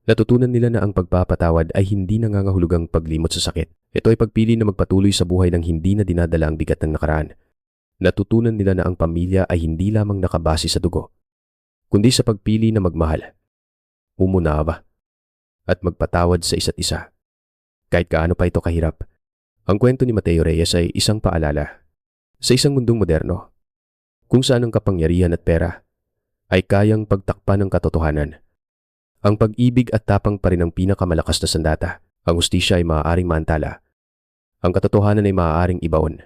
Speaker 1: Natutunan nila na ang pagpapatawad ay hindi nangangahulugang paglimot sa sakit. Ito ay pagpili na magpatuloy sa buhay ng hindi na dinadala ang bigat ng nakaraan. Natutunan nila na ang pamilya ay hindi lamang nakabase sa dugo, kundi sa pagpili na magmahal, umunawa, at magpatawad sa isa't isa. Kahit kaano pa ito kahirap, ang kwento ni Mateo Reyes ay isang paalala. Sa isang mundong moderno, kung saan ang kapangyarihan at pera ay kayang pagtakpan ng katotohanan, ang pag-ibig at tapang pa rin ang pinakamalakas na sandata. Ang hustisya ay maaaring maantala. Ang katotohanan ay maaaring ibaon.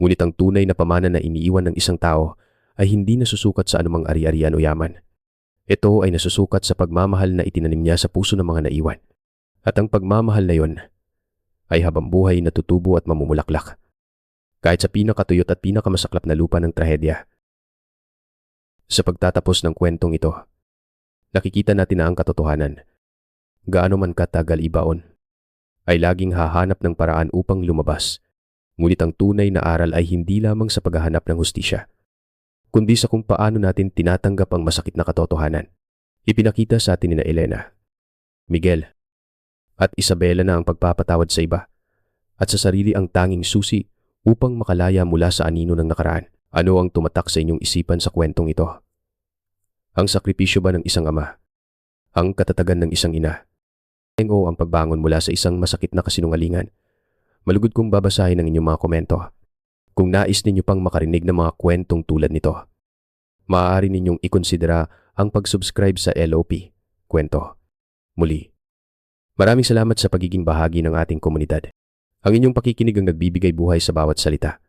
Speaker 1: Ngunit ang tunay na pamana na iniiwan ng isang tao ay hindi nasusukat sa anumang ari-arian o yaman. Ito ay nasusukat sa pagmamahal na itinanim niya sa puso ng mga naiwan. At ang pagmamahal na yon ay habang buhay natutubo at mamumulaklak. Kahit sa pinakatuyot at pinakamasaklap na lupa ng trahedya. Sa pagtatapos ng kwentong ito, nakikita natin na ang katotohanan, gaano man katagal ibaon, ay laging hahanap ng paraan upang lumabas. Ngunit ang tunay na aral ay hindi lamang sa paghahanap ng hustisya, kundi sa kung paano natin tinatanggap ang masakit na katotohanan. Ipinakita sa atin ni Elena, Miguel, at Isabella na ang pagpapatawad sa iba at sa sarili ang tanging susi upang makalaya mula sa anino ng nakaraan. Ano ang tumatak sa inyong isipan sa kwentong ito? Ang sakripisyo ba ng isang ama? Ang katatagan ng isang ina? O ang pagbangon mula sa isang masakit na kasinungalingan? Malugod kong babasahin ang inyong mga komento. Kung nais ninyo pang makarinig ng mga kwentong tulad nito, maaari ninyong ikonsidera ang pag-subscribe sa LOP Kwento. Muli, maraming salamat sa pagiging bahagi ng ating komunidad. Ang inyong pakikinig ang nagbibigay buhay sa bawat salita.